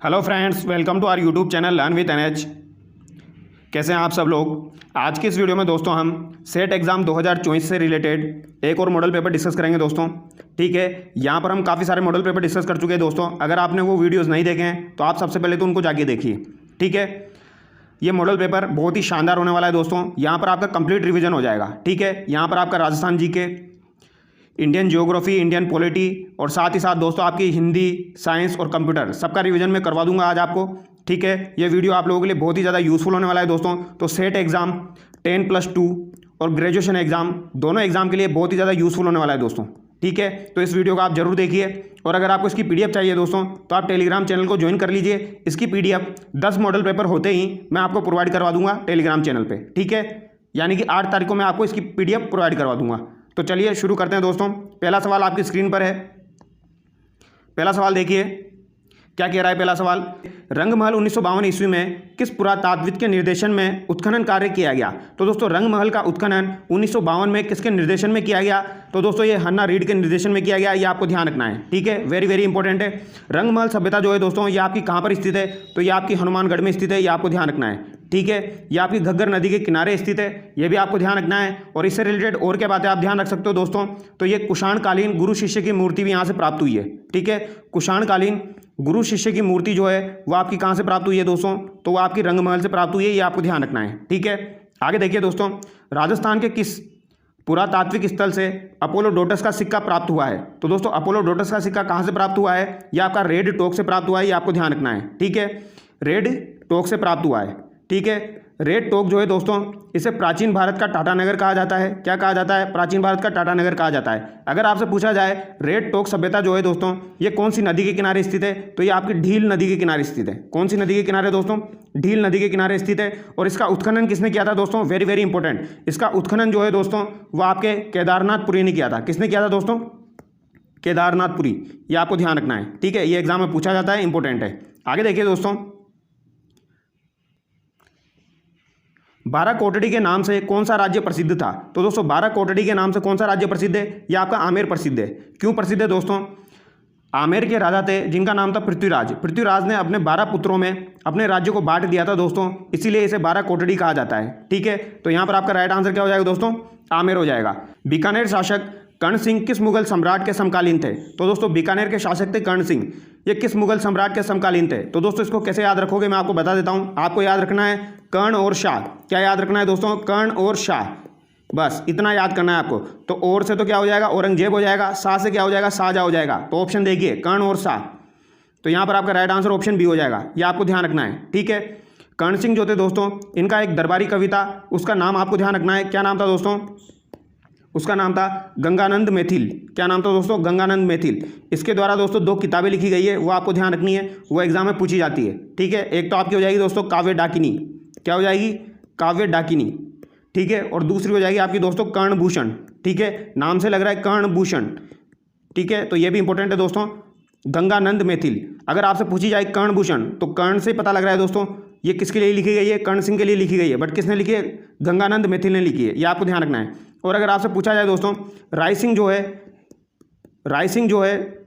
Hello friends, welcome to our YouTube channel learn with NH. कैसे हैं आप सब लोग। आज की इस वीडियो में दोस्तों हम सेट एग्ज़ाम 2024 से रिलेटेड एक और मॉडल पेपर डिस्कस करेंगे दोस्तों। ठीक है, यहाँ पर हम काफ़ी सारे मॉडल पेपर डिस्कस कर चुके हैं दोस्तों। अगर आपने वो वीडियोज़ नहीं देखे हैं तो आप सबसे पहले तो उनको जाके देखिए। ठीक है, ये मॉडल पेपर बहुत ही शानदार होने वाला है दोस्तों। यहाँ पर आपका कंप्लीट रिवीजन हो जाएगा। ठीक है, यहाँ पर आपका Rajasthan GK, Indian geography, Indian polity और साथ ही साथ दोस्तों आपकी हिंदी, साइंस और कंप्यूटर सबका रिवीजन मैं करवा दूंगा आज आपको। ठीक है, ये वीडियो आप लोगों के लिए बहुत ही ज़्यादा यूज़फुल होने वाला है दोस्तों। तो सेट एग्ज़ाम 10+2 और ग्रेजुएशन एग्ज़ाम दोनों एग्ज़ाम के लिए बहुत ही ज़्यादा यूज़फुल होने वाला है दोस्तों। ठीक है, तो इस वीडियो को आप जरूर देखिए। और अगर आपको इसकी PDF चाहिए दोस्तों तो आप टेलीग्राम चैनल को ज्वाइन कर लीजिए। इसकी PDF 10 मॉडल पेपर होते ही मैं आपको प्रोवाइड करवा दूंगा टेलीग्राम चैनल पर। ठीक है, यानी कि 8 तारीख को मैं आपको इसकी PDF प्रोवाइड करवा दूंगा। तो चलिए शुरू करते हैं दोस्तों। पहला सवाल आपकी स्क्रीन पर है। पहला सवाल देखिए क्या कह रहा है। पहला सवाल, रंगमहल 1952 ईस्वी में किस पुरातात्विद के निर्देशन में उत्खनन कार्य किया गया। तो दोस्तों रंगमहल का उत्खनन 1952 में किसके निर्देशन में किया गया। तो दोस्तों ये हन्ना रीड के निर्देशन में किया गया। ये आपको ध्यान रखना है। ठीक है, वेरी वेरी इंपॉर्टेंट है। रंगमहल सभ्यता जो है दोस्तों ये आपकी कहाँ पर स्थित है। तो ये आपकी हनुमानगढ़ में स्थित है। ये आपको ध्यान रखना है। ठीक है, ये आपकी घग्गर नदी के किनारे स्थित है। ये भी आपको ध्यान रखना है। और इससे रिलेटेड और क्या बातें आप ध्यान रख सकते हो दोस्तों। तो ये कुषाणकालीन गुरु शिष्य की मूर्ति भी यहाँ से प्राप्त हुई है। ठीक है, कुषाणकालीन गुरु शिष्य की मूर्ति जो है वो आपकी कहाँ से प्राप्त हुई है दोस्तों। तो वो आपकी रंगमहल से प्राप्त हुई है। ये आपको ध्यान रखना है। ठीक है, आगे देखिए दोस्तों, राजस्थान के किस पुरातात्विक स्थल से अपोलोडोटस का सिक्का प्राप्त हुआ है। तो दोस्तों अपोलोडोटस का सिक्का कहाँ से प्राप्त हुआ है। यह आपका रेड टोक से प्राप्त हुआ है। ये आपको ध्यान रखना है। ठीक है, रेड टोक से प्राप्त हुआ है। ठीक है, रेड टोक जो है दोस्तों इसे प्राचीन भारत का टाटानगर कहा जाता है। क्या कहा जाता है। प्राचीन भारत का टाटानगर कहा जाता है। अगर आपसे पूछा जाए रेड टोक सभ्यता जो है दोस्तों ये कौन सी नदी के किनारे स्थित है। तो ये आपकी ढील नदी के किनारे स्थित है। कौन सी नदी के किनारे दोस्तों। ढील नदी के किनारे स्थित है। और इसका उत्खनन किसने किया था दोस्तों। वेरी वेरी इंपॉर्टेंट, इसका उत्खनन जो है दोस्तों वो आपके केदारनाथपुरी ने किया था। किसने किया था दोस्तों। केदारनाथपुरी। ये आपको ध्यान रखना है। ठीक है, ये एग्जाम में पूछा जाता है, इंपॉर्टेंट है। आगे देखिए दोस्तों, 12 कोटड़ी के नाम से कौन सा राज्य प्रसिद्ध था। तो दोस्तों 12 कोटड़ी के नाम से कौन सा राज्य प्रसिद्ध है। यह आपका आमेर प्रसिद्ध है। क्यों प्रसिद्ध है दोस्तों। आमेर के राजा थे जिनका नाम था पृथ्वीराज। पृथ्वीराज ने अपने 12 पुत्रों में अपने राज्य को बांट दिया था दोस्तों, इसीलिए इसे 12 कोटड़ी कहा जाता है। ठीक है, तो यहाँ पर आपका राइट आंसर क्या हो जाएगा दोस्तों। आमेर हो जाएगा। बीकानेर शासक कर्ण सिंह किस मुगल सम्राट के समकालीन थे। तो दोस्तों बीकानेर के शासक थे कर्ण सिंह। ये किस मुगल सम्राट के समकालीन थे। तो दोस्तों इसको कैसे याद रखोगे मैं आपको बता देता हूँ। आपको याद रखना है कर्ण और शाह। क्या याद रखना है दोस्तों। कर्ण और शाह, बस इतना याद करना है आपको। तो और से तो क्या हो जाएगा औरंगजेब हो जाएगा। शाह से क्या हो जाएगा शाहजहाँ हो जाएगा। तो ऑप्शन देखिए कर्ण और शाह। तो यहाँ पर आपका राइट आंसर ऑप्शन बी हो जाएगा। ये आपको ध्यान रखना है। ठीक है, कर्ण सिंह जो थे दोस्तों इनका एक दरबारी कवि था, उसका नाम आपको ध्यान रखना है। क्या नाम था दोस्तों। उसका नाम था गंगानंद मैथिल। क्या नाम था दोस्तों। गंगानंद मैथिल। इसके द्वारा दोस्तों 2 किताबें लिखी गई है, वो आपको ध्यान रखनी है, वो एग्जाम में पूछी जाती है। ठीक है, एक तो आपकी हो जाएगी दोस्तों काव्य डाकिनी। क्या हो जाएगी। काव्य डाकिनी। ठीक है, और दूसरी हो जाएगी आपकी दोस्तों कर्णभूषण। ठीक है, नाम से लग रहा है कर्णभूषण। ठीक है, तो ये भी इंपॉर्टेंट है दोस्तों। गंगानंद मैथिल। अगर आपसे पूछी जाए कर्णभूषण तो कर्ण से पता लग रहा है दोस्तों ये किसके लिए लिखी गई है। कर्ण सिंह के लिए लिखी गई है, बट किसने लिखी है। गंगानंद मैथिल ने लिखी है। ये आपको ध्यान रखना है। और अगर आपसे पूछा जाए दोस्तों राय सिंह जो है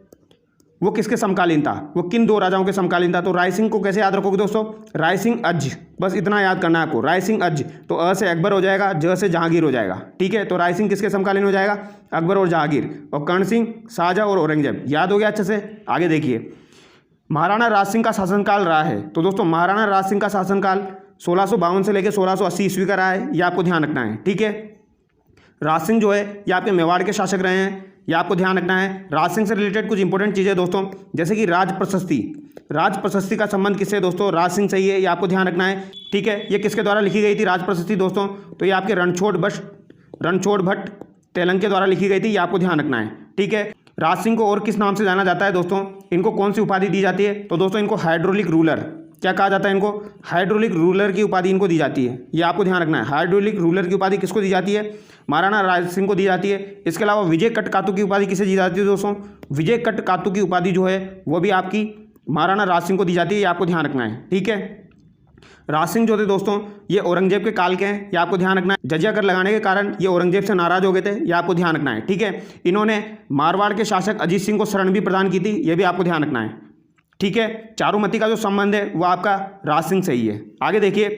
वो किसके समकालीन था। वो किन 2 राजाओं के समकालीन था। तो राय सिंह को कैसे याद रखोगे दोस्तों। राय सिंह अज, बस इतना याद करना है आपको। राय सिंह अज। तो अ से अकबर हो जाएगा, ज से जहांगीर हो जाएगा। ठीक है, तो राय सिंह किसके समकालीन हो जाएगा। अकबर और जहांगीर। और कर्ण सिंह शाहजहाँ और औरंगजेब। याद हो गया अच्छे से। आगे देखिए, महाराणा राज सिंह का शासनकाल रहा है। तो दोस्तों महाराणा राज सिंह का शासनकाल 1652 से लेकर 1680 ईस्वी का रहा है। ये आपको ध्यान रखना है। ठीक है, राज सिंह जो है ये आपके मेवाड़ के शासक रहे हैं। ये आपको ध्यान रखना है। राज सिंह से रिलेटेड कुछ इंपॉर्टेंट चीज़ें दोस्तों, जैसे कि राज प्रशस्ति। राज प्रशस्ति का संबंध किससे दोस्तों। राज सिंह से ही है। ये आपको ध्यान रखना है। ठीक है, ये किसके द्वारा लिखी गई थी राज प्रशस्ति दोस्तों। तो ये आपके रणछोड़ भट्ट तेलंग के द्वारा लिखी गई थी। ये आपको ध्यान रखना है। ठीक है, राज सिंह को और किस नाम से जाना जाता है दोस्तों। इनको कौन सी उपाधि दी जाती है। तो दोस्तों इनको हाइड्रोलिक रूलर। क्या कहा जाता है इनको। हाइड्रोलिक रूलर की उपाधि इनको दी जाती है। ये आपको ध्यान रखना है। हाइड्रोलिक रूलर की उपाधि किसको दी जाती है। महाराणा राज सिंह को दी जाती है। इसके अलावा विजय कटकातु की उपाधि किसे दी जाती है दोस्तों। विजय कटकातु की उपाधि जो है वो भी आपकी महाराणा राज सिंह को दी जाती है। ये आपको ध्यान रखना है। ठीक है, राज सिंह जो थे दोस्तों ये औरंगजेब के काल के हैं। ये आपको ध्यान रखना है। जजिया कर लगाने के कारण ये औरंगजेब से नाराज हो गए थे। ये आपको ध्यान रखना है। ठीक है, इन्होंने मारवाड़ के शासक अजीत सिंह को शरण भी प्रदान की थी। ये भी आपको ध्यान रखना है। ठीक है, चारुमती का जो संबंध है वो आपका राज सिंह से ही है। आगे देखिए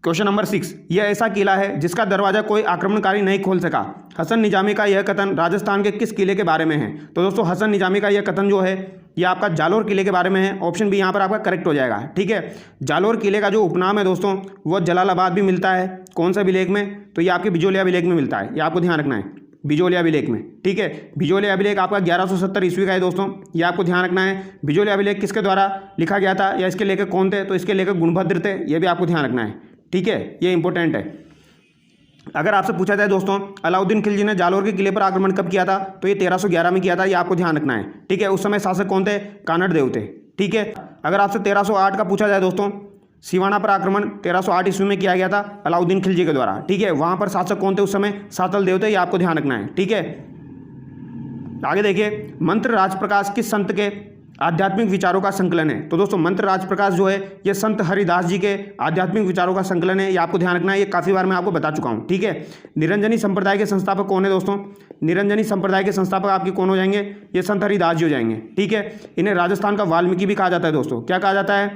क्वेश्चन नंबर 6, यह ऐसा किला है जिसका दरवाजा कोई आक्रमणकारी नहीं खोल सका। हसन निजामी का यह कथन राजस्थान के किस किले के बारे में है? तो दोस्तों हसन निजामी का यह कथन जो है ये आपका जालोर किले के बारे में है। ऑप्शन बी यहाँ पर आपका करेक्ट हो जाएगा। ठीक है, जालोर किले का जो उपनाम है दोस्तों वो जलालाबाद भी मिलता है। कौन सा अभिलेख में? तो ये आपके बिजोलिया अभिलेख में मिलता है, ये आपको ध्यान रखना है, बिजोलिया अभिलेख में। ठीक है, बिजोलिया अभिलेख आपका 1170 ईस्वी का है दोस्तों, ये आपको ध्यान रखना है। बिजोलिया अभिलेख किसके द्वारा लिखा गया था या इसके लेखक कौन थे? तो इसके लेखक गुणभद्र थे, ये भी आपको ध्यान रखना है। ठीक है, ये इंपॉर्टेंट है। अगर आपसे पूछा जाए दोस्तों अलाउद्दीन खिलजी ने जालोर के किले पर आक्रमण कब किया था? तो ये 1311 में किया था, ये आपको ध्यान रखना है। ठीक है, उस समय शासक कौन थे? कानड़ देव थे। ठीक है, अगर आपसे 1308 का पूछा जाए दोस्तों, सिवाना पर आक्रमण 1308 ईस्वी में किया गया था अलाउद्दीन खिलजी के द्वारा। ठीक है, वहां पर शासक कौन थे उस समय? सातल देव थे, ये आपको ध्यान रखना है। ठीक है, आगे देखिए मंत्र राजप्रकाश किस संत के आध्यात्मिक विचारों का संकलन है? तो दोस्तों मंत्र राजप्रकाश जो है ये संत हरिदास जी के आध्यात्मिक विचारों का संकलन है, ये आपको ध्यान रखना है। ये काफ़ी बार मैं आपको बता चुका हूँ। ठीक है, निरंजनी संप्रदाय के संस्थापक कौन है दोस्तों? निरंजनी संप्रदाय के संस्थापक आपके कौन हो जाएंगे? ये संत हरिदास जी हो जाएंगे। ठीक है, इन्हें राजस्थान का वाल्मीकि भी कहा जाता है दोस्तों। क्या कहा जाता है?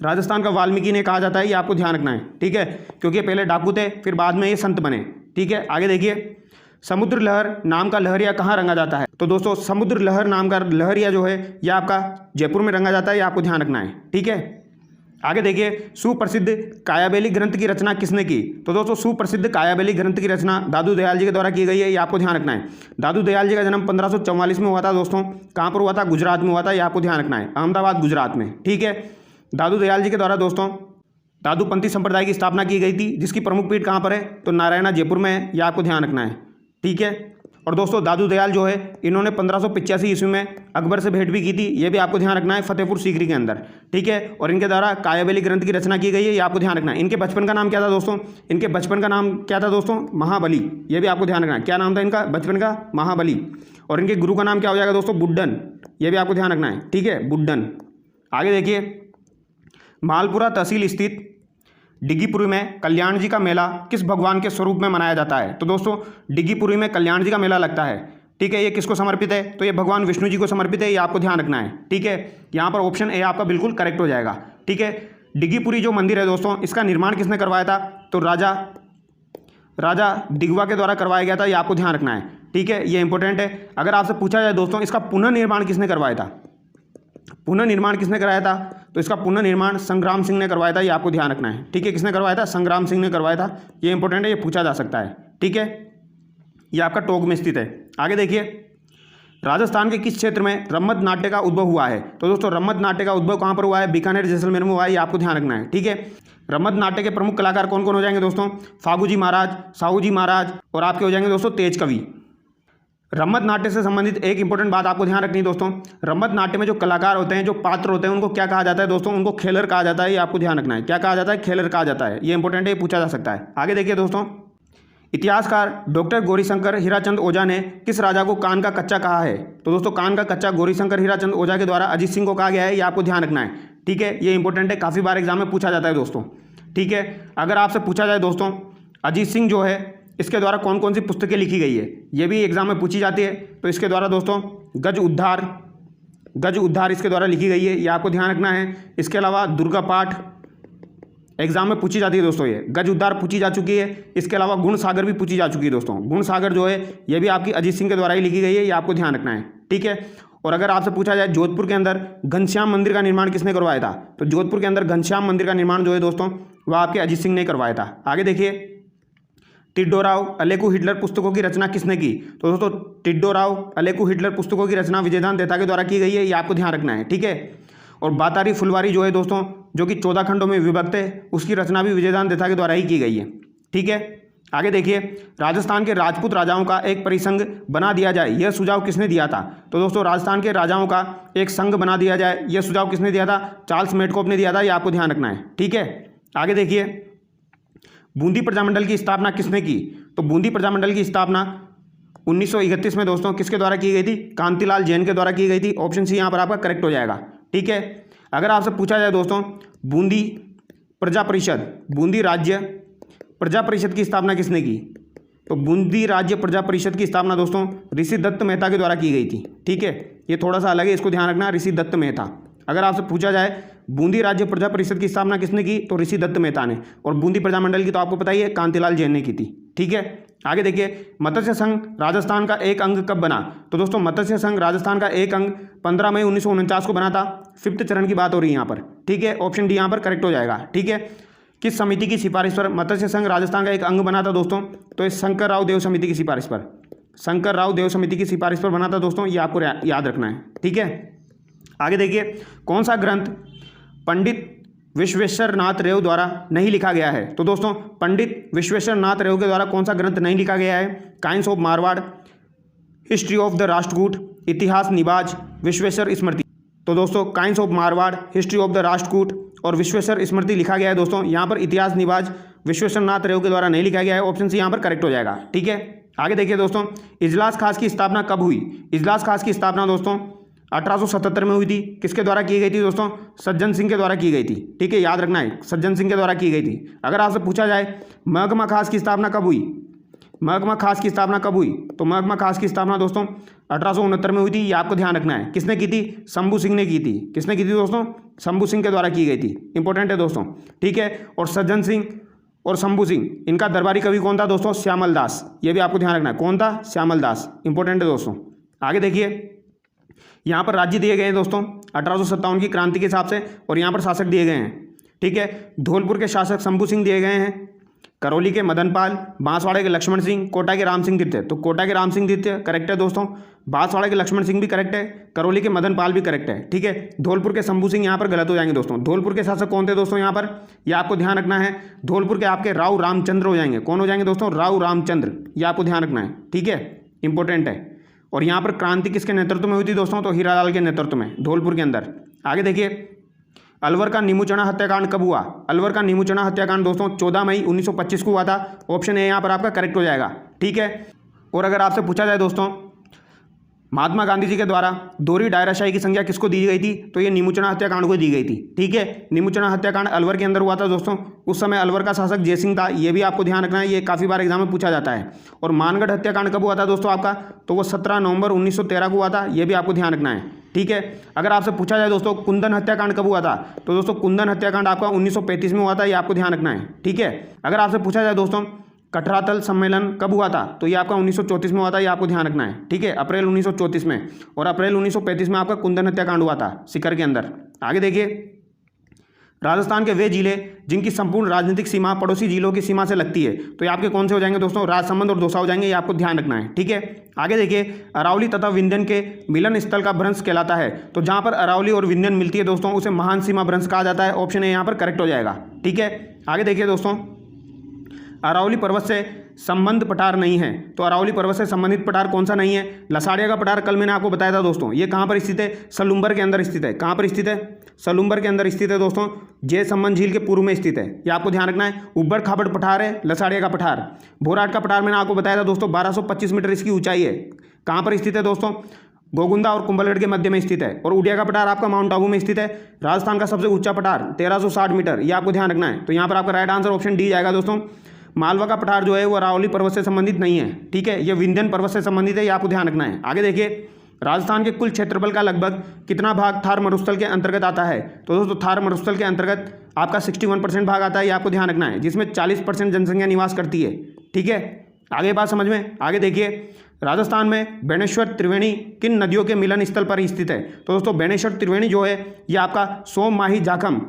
राजस्थान का वाल्मीकि ने कहा जाता है, ये आपको ध्यान रखना है। ठीक है, क्योंकि पहले डाकू थे फिर बाद में ये संत बने। ठीक है, आगे देखिए समुद्र लहर नाम का लहरिया कहाँ रंगा जाता है? तो दोस्तों समुद्र लहर नाम का लहरिया जो है यह आपका जयपुर में रंगा जाता है, ये आपको ध्यान रखना है। ठीक है, आगे देखिए सुप्रसिद्ध कायाबेली ग्रंथ की रचना किसने की? तो दोस्तों सुप्रसिद्ध कायाबेली ग्रंथ की रचना दादू दयाल जी के द्वारा की गई है, ये आपको ध्यान रखना है। दादू दयाल जी का जन्म 1544 में हुआ था दोस्तों। कहाँ पर हुआ था? गुजरात में हुआ था, ये आपको ध्यान रखना है, अहमदाबाद गुजरात में। ठीक है, दादू दयाल जी के द्वारा दोस्तों दादूपंथी संप्रदाय की स्थापना की गई थी, जिसकी प्रमुख पीठ कहाँ पर है? तो नारायणा जयपुर में है, ये आपको ध्यान रखना है। ठीक है, और दोस्तों दादू दयाल जो है इन्होंने 1585 ईस्वी में अकबर से भेंट भी की थी, ये भी आपको ध्यान रखना है, फतेहपुर सीकरी के अंदर। ठीक है, और इनके द्वारा कायाबेली ग्रंथ की रचना की गई है, ये आपको ध्यान रखना है। इनके बचपन का नाम क्या था दोस्तों? इनके बचपन का नाम क्या था दोस्तों? महाबली, ये भी आपको ध्यान रखना है। क्या नाम था इनका बचपन का? महाबली। और इनके गुरु का नाम क्या हो जाएगा दोस्तों? बुड्ढन, ये भी आपको ध्यान रखना है। ठीक है, बुड्ढन। आगे देखिए मालपुरा तहसील स्थित डिग्गीपुरी में कल्याण जी का मेला किस भगवान के स्वरूप में मनाया जाता है? तो दोस्तों डिग्गीपुरी में कल्याण जी का मेला लगता है। ठीक है, ये किसको समर्पित है? तो ये भगवान विष्णु जी को समर्पित है, ये आपको ध्यान रखना है। ठीक है, यहाँ पर ऑप्शन ए आपका बिल्कुल करेक्ट हो जाएगा। ठीक है, डिग्गीपुरी जो मंदिर है दोस्तों इसका निर्माण किसने करवाया था? तो राजा दिगवा के द्वारा करवाया गया था, ये आपको ध्यान रखना है। ठीक है, ये इंपॉर्टेंट है। अगर आपसे पूछा जाए दोस्तों इसका पुनर्निर्माण किसने करवाया था? पुनर्निर्माण किसने कराया था? तो इसका पुनर्निर्माण संग्राम सिंह ने करवाया था, ये आपको ध्यान रखना है। ठीक है, किसने करवाया था? संग्राम सिंह ने करवाया था, ये इंपॉर्टेंट है, ये पूछा जा सकता है। ठीक है, ये आपका टोंक में स्थित है। आगे देखिए राजस्थान के किस क्षेत्र में रम्मत नाट्य का उद्भव हुआ है? तो दोस्तों रम्मत नाट्य का उद्भव कहाँ पर हुआ है? बीकानेर जैसलमेर में हुआ है, ये आपको ध्यान रखना है। ठीक है, रम्मत नाट्य के प्रमुख कलाकार कौन कौन हो जाएंगे दोस्तों? फागू जी महाराज, साहू जी महाराज और आपके हो जाएंगे दोस्तों तेज कवि। रम्मत नाट्य से संबंधित एक इंपॉर्टेंट बात आपको ध्यान रखनी है दोस्तों, रम्मत नाट्य में जो कलाकार होते हैं, जो पात्र होते हैं, उनको क्या कहा जाता है दोस्तों? उनको खेलर कहा जाता है, ये आपको ध्यान रखना है। क्या कहा जाता है? खेलर कहा जाता है, ये इंपॉर्टेंट है, ये पूछा जा सकता है। आगे देखिए दोस्तों इतिहासकार डॉक्टर गौरीशंकर हीराचंद ओझा ने किस राजा को कान का कच्चा कहा है? तो दोस्तों कान का कच्चा गौरीशंकर हीराचंद ओझा के द्वारा अजीत सिंह को कहा गया है, ये आपको ध्यान रखना है। ठीक है, ये इंपॉर्टेंट है, काफ़ी बार एग्जाम में पूछा जाता है दोस्तों। ठीक है, अगर आपसे पूछा जाए दोस्तों अजीत सिंह जो है इसके द्वारा कौन कौन सी पुस्तकें लिखी गई है, ये भी एग्जाम में पूछी जाती है। तो इसके द्वारा दोस्तों गज उद्धार इसके द्वारा लिखी गई है, ये आपको ध्यान रखना है। इसके अलावा दुर्गा पाठ एग्जाम में पूछी जाती है दोस्तों, ये गज उद्धार पूछी जा चुकी है। इसके अलावा गुण सागर भी पूछी जा चुकी है दोस्तों। गुण सागर जो है ये भी आपकी अजीत सिंह के द्वारा ही लिखी गई है, ये आपको ध्यान रखना है। ठीक है, और अगर आपसे पूछा जाए जोधपुर के अंदर घनश्याम मंदिर का निर्माण किसने करवाया था? तो जोधपुर के अंदर घनश्याम मंदिर का निर्माण जो है दोस्तों वह आपके अजीत सिंह ने करवाया था। आगे देखिए टिड्डोराव अलेकू हिटलर पुस्तकों की रचना किसने की? तो दोस्तों टिड्डोराव अलेकू हिटलर पुस्तकों की रचना विजयदान देता के द्वारा की गई है, ये आपको ध्यान रखना है। ठीक है, और बातारी फुलवारी जो है दोस्तों जो कि 14 खंडों में विभक्त है, उसकी रचना भी विजयदान देता के द्वारा ही की गई है। ठीक है, आगे देखिए राजस्थान के राजपूत राजाओं का एक परिसंघ बना दिया जाए, यह सुझाव किसने दिया था? तो दोस्तों राजस्थान के राजाओं का एक संघ बना दिया जाए, यह सुझाव किसने दिया था? चार्ल्स मेडकोप ने दिया था, ये आपको ध्यान रखना है। ठीक है, आगे देखिए बूंदी प्रजामंडल की स्थापना किसने की? तो बूंदी प्रजामंडल की स्थापना 1931 में दोस्तों किसके द्वारा की गई थी? कांतिलाल जैन के द्वारा की गई थी। ऑप्शन सी यहाँ पर आपका करेक्ट हो जाएगा। ठीक है, अगर आपसे पूछा जाए दोस्तों बूंदी प्रजा परिषद, बूंदी राज्य प्रजा परिषद की स्थापना किसने की? तो बूंदी राज्य प्रजा परिषद की स्थापना दोस्तों ऋषि दत्त मेहता के द्वारा की गई थी। ठीक है, ये थोड़ा सा अलग है, इसको ध्यान रखना, ऋषि दत्त मेहता। अगर आपसे पूछा जाए बूंदी राज्य प्रजा परिषद की स्थापना किसने की, तो ऋषि दत्त मेहता ने। और बूंदी प्रजामंडल की तो आपको पता ही है, कांतिलाल जैन ने की थी। ठीक है, आगे देखिए, मत्स्य संघ राजस्थान का एक अंग कब बना, तो दोस्तों मत्स्य संघ राजस्थान का एक अंग 15 मई 1949 को बना था। 5th चरण की बात हो रही है यहाँ पर। ठीक है, ऑप्शन डी यहाँ पर करेक्ट हो जाएगा। ठीक है, किस समिति की सिफारिश पर मत्स्य संघ राजस्थान का एक अंग बना था दोस्तों, तो ये शंकर राव देव समिति की सिफारिश पर, शंकर राव देव समिति की सिफारिश पर बना था दोस्तों, ये आपको याद रखना है। ठीक है, आगे देखिए, कौन सा ग्रंथ पंडित विश्वेश्वर नाथ रेव द्वारा नहीं लिखा गया है, तो दोस्तों पंडित विश्वेश्वर नाथ रेव के द्वारा कौन सा ग्रंथ नहीं लिखा गया है, coins of Marwar, history of the Rashtrakuta, इतिहास निबाज, विश्वेश्वर स्मृति। तो दोस्तों coins of Marwar, history of the Rashtrakuta और विश्वेश्वर स्मृति लिखा गया है दोस्तों। यहाँ पर इतिहास निबाज विश्वेश्वर नाथ रेव के द्वारा नहीं लिखा गया है, ऑप्शन सी यहाँ पर करेक्ट हो जाएगा। ठीक है, आगे देखिए दोस्तों, इजलास खास की स्थापना कब हुई, इजलास खास की स्थापना दोस्तों 1877 में हुई थी। किसके द्वारा की गई थी दोस्तों, सज्जन सिंह के द्वारा की गई थी। ठीक है, याद रखना है, सज्जन सिंह के द्वारा की गई थी। अगर आपसे पूछा जाए महकमा खास की स्थापना कब हुई, महकमा खास की स्थापना कब हुई, तो महकमा खास की स्थापना दोस्तों 1869 में हुई थी। ये आपको ध्यान रखना है। किसने की थी, शंभू सिंह ने की थी। किसने की थी दोस्तों, शंभू सिंह के द्वारा की गई थी। इंपॉर्टेंट है दोस्तों। ठीक है, और सज्जन सिंह और शंभू सिंह, इनका दरबारी कवि कौन था दोस्तों, श्यामल दास। ये भी आपको ध्यान रखना है, कौन था, श्यामल दास। इंपॉर्टेंट है दोस्तों। आगे देखिए, यहाँ पर राज्य दिए गए हैं दोस्तों 1857 की क्रांति के हिसाब से, और यहाँ पर शासक दिए गए हैं। ठीक है, धौलपुर के शासक शंभू सिंह दिए गए हैं, करौली के मदनपाल, बांसवाड़े के लक्ष्मण सिंह, कोटा के राम सिंह द्वितीय। तो कोटा के राम सिंह द्वितीय करेक्ट है दोस्तों, बांसवाड़े के लक्ष्मण सिंह भी करेक्ट है, करौली के मदनपाल भी करेक्ट है। ठीक है, धौलपुर के शंभू सिंह यहाँ पर गलत हो जाएंगे दोस्तों। धौलपुर के शासक कौन थे दोस्तों, यहाँ पर ये आपको ध्यान रखना है, धौलपुर के आपके राव रामचंद्र हो जाएंगे। कौन हो जाएंगे दोस्तों, राव रामचंद्र, ये आपको ध्यान रखना है। ठीक है, इंपॉर्टेंट है। और यहाँ पर क्रांति किसके नेतृत्व में हुई थी दोस्तों, तो हीरालाल के नेतृत्व में, धौलपुर के अंदर। आगे देखिए, अलवर का नीमूचना हत्याकांड कब हुआ, अलवर का नीमूचना हत्याकांड दोस्तों 14 मई 1925 को हुआ था। ऑप्शन ए यहाँ पर आपका करेक्ट हो जाएगा। ठीक है, और अगर आपसे पूछा जाए दोस्तों महात्मा गांधी जी के द्वारा दोहरी दायराशाही की संज्ञा किसको दी गई थी, तो ये नीमूचना हत्याकांड को दी गई थी। ठीक है, नीमूचना हत्याकांड अलवर के अंदर हुआ था दोस्तों। उस समय अलवर का शासक जयसिंह था। ये भी आपको ध्यान रखना है, ये काफ़ी बार एग्जाम में पूछा जाता है। और मानगढ़ हत्याकांड कब हुआ था दोस्तों आपका, तो वो 17 नवंबर 1913 को हुआ था। ये भी आपको ध्यान रखना है। ठीक है, अगर आपसे पूछा जाए दोस्तों कुंदन हत्याकांड कब हुआ था, तो दोस्तों कुंदन हत्याकांड आपका 1935 में हुआ था। ये आपको ध्यान रखना है। ठीक है, अगर आपसे पूछा जाए दोस्तों कठरातल सम्मेलन कब हुआ था, तो ये आपका 1934 में हुआ था। ये आपको ध्यान रखना है। ठीक है, अप्रैल 1934 में, और अप्रैल 1935 में आपका कुंदन हत्याकांड हुआ था सीकर के अंदर। आगे देखिए, राजस्थान के वे जिले जिनकी संपूर्ण राजनीतिक सीमा पड़ोसी जिलों की सीमा से लगती है, तो ये आपके कौन से हो जाएंगे दोस्तों, राजसमंद और दौसा हो जाएंगे। ये आपको ध्यान रखना है। ठीक है, आगे देखिए, अरावली तथा विंध्यन के मिलन स्थल का भ्रंश कहलाता है। तो जहां पर अरावली और विंध्यन मिलती है दोस्तों, उसे महान सीमा भ्रंश कहा जाता है। ऑप्शन ए यहाँ पर करेक्ट हो जाएगा। ठीक है, आगे देखिए दोस्तों, अरावली पर्वत से संबंध पठार नहीं है, तो अरावली पर्वत से संबंधित पठार कौन सा नहीं है, लसाड़िया का पठार। कल मैंने आपको बताया था दोस्तों, ये कहाँ पर स्थित है, सलुम्बर के अंदर स्थित है। कहाँ पर स्थित है, सलुम्बर के अंदर स्थित है दोस्तों, जय संबंध झील के पूर्व में स्थित है। ये आपको ध्यान रखना है। उब्बड़ खाबड़ पठार है लसाड़िया का पठार। भोराट का पठार मैंने आपको बताया था दोस्तों, 1225 मीटर इसकी ऊंचाई है। कहाँ पर स्थित है दोस्तों, गोगुंदा और कुंभलगढ़ के मध्य में स्थित है। और उड़िया का पठार आपका माउंट आबू में स्थित है। राजस्थान का सबसे ऊंचा पठार 1360 मीटर, ये आपको ध्यान रखना है। तो यहाँ पर आपका राइट आंसर ऑप्शन डी जाएगा दोस्तों। मालवा का पठार जो है वो अरावली पर्वत से संबंधित नहीं है। ठीक है, ये विंध्यन पर्वत से संबंधित है। ये आपको ध्यान रखना है। आगे देखिए, राजस्थान के कुल क्षेत्रफल का लगभग कितना भाग थार मरुस्थल के अंतर्गत आता है, तो दोस्तों थार मरुस्थल के अंतर्गत आपका 61% भाग आता है। ये आपको ध्यान रखना है, जिसमें 40% जनसंख्या निवास करती है। ठीक है, आगे बात समझ में। आगे देखिए, राजस्थान में बेणेश्वर त्रिवेणी किन नदियों के मिलन स्थल पर स्थित है, तो दोस्तों बेणेश्वर त्रिवेणी जो है ये आपका सोम माही जाखम,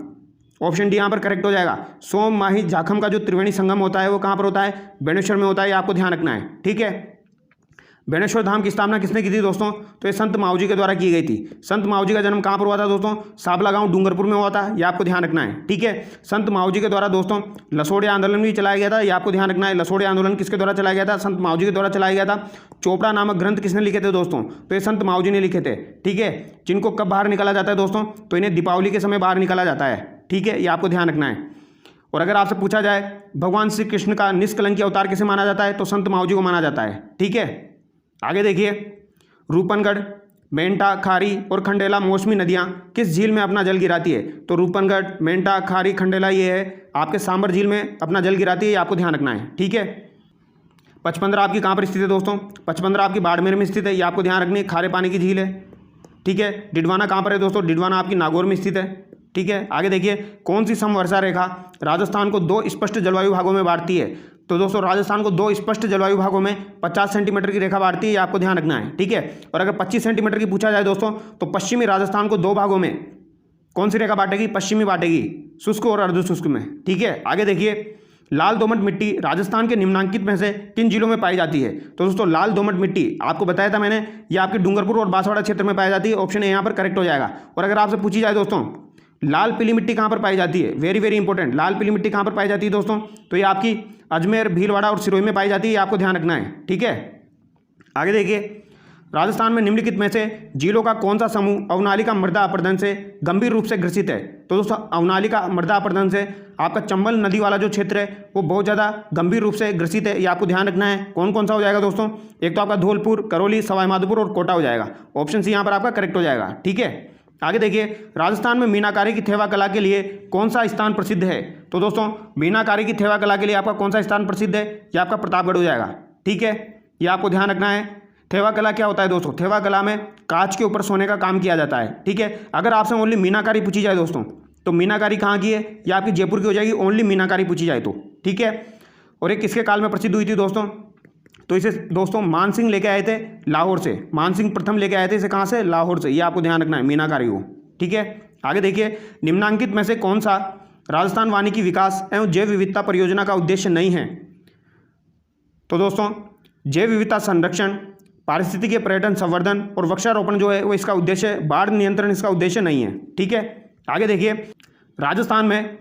ऑप्शन डी यहाँ पर करेक्ट हो जाएगा। सोम माही जाखम का जो त्रिवेणी संगम होता है वो कहाँ पर होता है, बेणेश्वर में होता है। ये आपको ध्यान रखना है। ठीक है, बेणेश्वर धाम की स्थापना किसने की थी दोस्तों, तो ये संत माऊजी के द्वारा की गई थी। संत माऊजी का जन्म कहाँ पर हुआ था दोस्तों, साबला गांव डूंगरपुर में हुआ था। ये आपको ध्यान रखना है। ठीक है, संत माऊजी के द्वारा दोस्तों लसोड़िया आंदोलन भी चलाया गया था। ये आपको ध्यान रखना है। लसोड़िया आंदोलन किसके द्वारा चलाया गया था, संत माऊजी के द्वारा चलाया गया था। चोपड़ा नामक ग्रंथ किसने लिखे थे दोस्तों, तो ये संत माऊजी ने लिखे थे। ठीक है, जिनको कब बाहर निकाला जाता है दोस्तों, तो इन्हें दीपावली के समय बाहर निकाला जाता है। ठीक है, ये आपको ध्यान रखना है। और अगर आपसे पूछा जाए भगवान श्री कृष्ण का निष्कलंकी अवतार किसे माना जाता है, तो संत माऊजी को माना जाता है। ठीक है, आगे देखिए, रूपनगढ़, मेंटा, खारी और खंडेला मौसमी नदियां किस झील में अपना जल गिराती है, तो रूपनगढ़, मेंटा, खारी, खंडेला ये है आपके सांबर झील में अपना जल गिराती है। ये आपको ध्यान रखना है। ठीक है, पचपंद्रा आपकी कहाँ पर स्थित है दोस्तों? पचपंद्रा आपकी बाड़मेर में स्थित है, ये आपको ध्यान रखनी है, खारे पानी की झील है। ठीक है, डिडवाना कहाँ पर है दोस्तों? डिडवाना आपकी नागौर में स्थित है। ठीक है, आगे देखिए, कौन सी समवर्षा रेखा राजस्थान को 2 स्पष्ट जलवायु भागों में बांटती है? तो दोस्तों राजस्थान को 2 स्पष्ट जलवायु भागों में 50 सेंटीमीटर की रेखा बांटती है, ये आपको ध्यान रखना है। ठीक है, और अगर 25 सेंटीमीटर की पूछा जाए दोस्तों, तो पश्चिमी राजस्थान को 2 भागों में कौन सी रेखा बांटेगी? पश्चिमी बांटेगी, शुष्क और अर्धशुष्क में। ठीक है, आगे देखिए, लाल दोमट मिट्टी राजस्थान के निम्नांकित में से किन जिलों में पाई जाती है? तो दोस्तों लाल दोमट मिट्टी आपको बताया था मैंने, ये आपके डूंगरपुर और बांसवाड़ा क्षेत्र में पाई जाती है। ऑप्शन ए यहाँ पर करेक्ट हो जाएगा। और अगर आपसे पूछी जाए दोस्तों लाल पीली मिट्टी कहाँ पर पाई जाती है, वेरी वेरी इंपॉर्टेंट, लाल पीली मिट्टी कहाँ पर पाई जाती है दोस्तों? तो ये आपकी अजमेर, भीलवाड़ा और सिरोही में पाई जाती है, ये आपको ध्यान रखना है। ठीक है, आगे देखिए, राजस्थान में निम्नलिखित में से झीलों का कौन सा समूह अवनालिका मृदा अपरदन से गंभीर रूप से ग्रसित है? तो दोस्तों अवनालिका मृदा अपरदन से आपका चंबल नदी वाला जो क्षेत्र है वो बहुत ज़्यादा गंभीर रूप से ग्रसित है, ये आपको ध्यान रखना है। कौन कौन सा हो जाएगा दोस्तों? एक तो आपका धौलपुर, करौली, सवाई माधोपुर और कोटा हो जाएगा। ऑप्शन सी यहाँ पर आपका करेक्ट हो जाएगा। ठीक है, आगे देखिए, राजस्थान में मीनाकारी की थेवा कला के लिए कौन सा स्थान प्रसिद्ध है? तो दोस्तों मीनाकारी की थेवा कला के लिए आपका कौन सा स्थान प्रसिद्ध है? ये आपका प्रतापगढ़ हो जाएगा। ठीक है, ये आपको ध्यान रखना है। थेवा कला क्या होता है दोस्तों? थेवा कला में कांच के ऊपर सोने का काम किया जाता है। ठीक है, अगर आपसे ओनली मीनाकारी पूछी जाए दोस्तों, तो मीनाकारी कहाँ की है? ये आपकी जयपुर की हो जाएगी, ओनली मीनाकारी पूछी जाए तो। ठीक है, और ये किसके काल में प्रसिद्ध हुई थी दोस्तों? तो इसे दोस्तों मान सिंह लेके आए थे लाहौर से, मान सिंह प्रथम लेके आए थे इसे कहाँ से? लाहौर से, ये आपको ध्यान रखना है मीनाकारी को। ठीक है, आगे देखिए, निम्नांकित में से कौन सा राजस्थान वानिकी विकास एवं जैव विविधता परियोजना का उद्देश्य नहीं है? तो दोस्तों जैव विविधता संरक्षण, पारिस्थितिकी पर्यटन संवर्धन और वृक्षारोपण जो है वो इसका उद्देश्य है, बाढ़ नियंत्रण इसका उद्देश्य नहीं है। ठीक है, आगे देखिए, राजस्थान में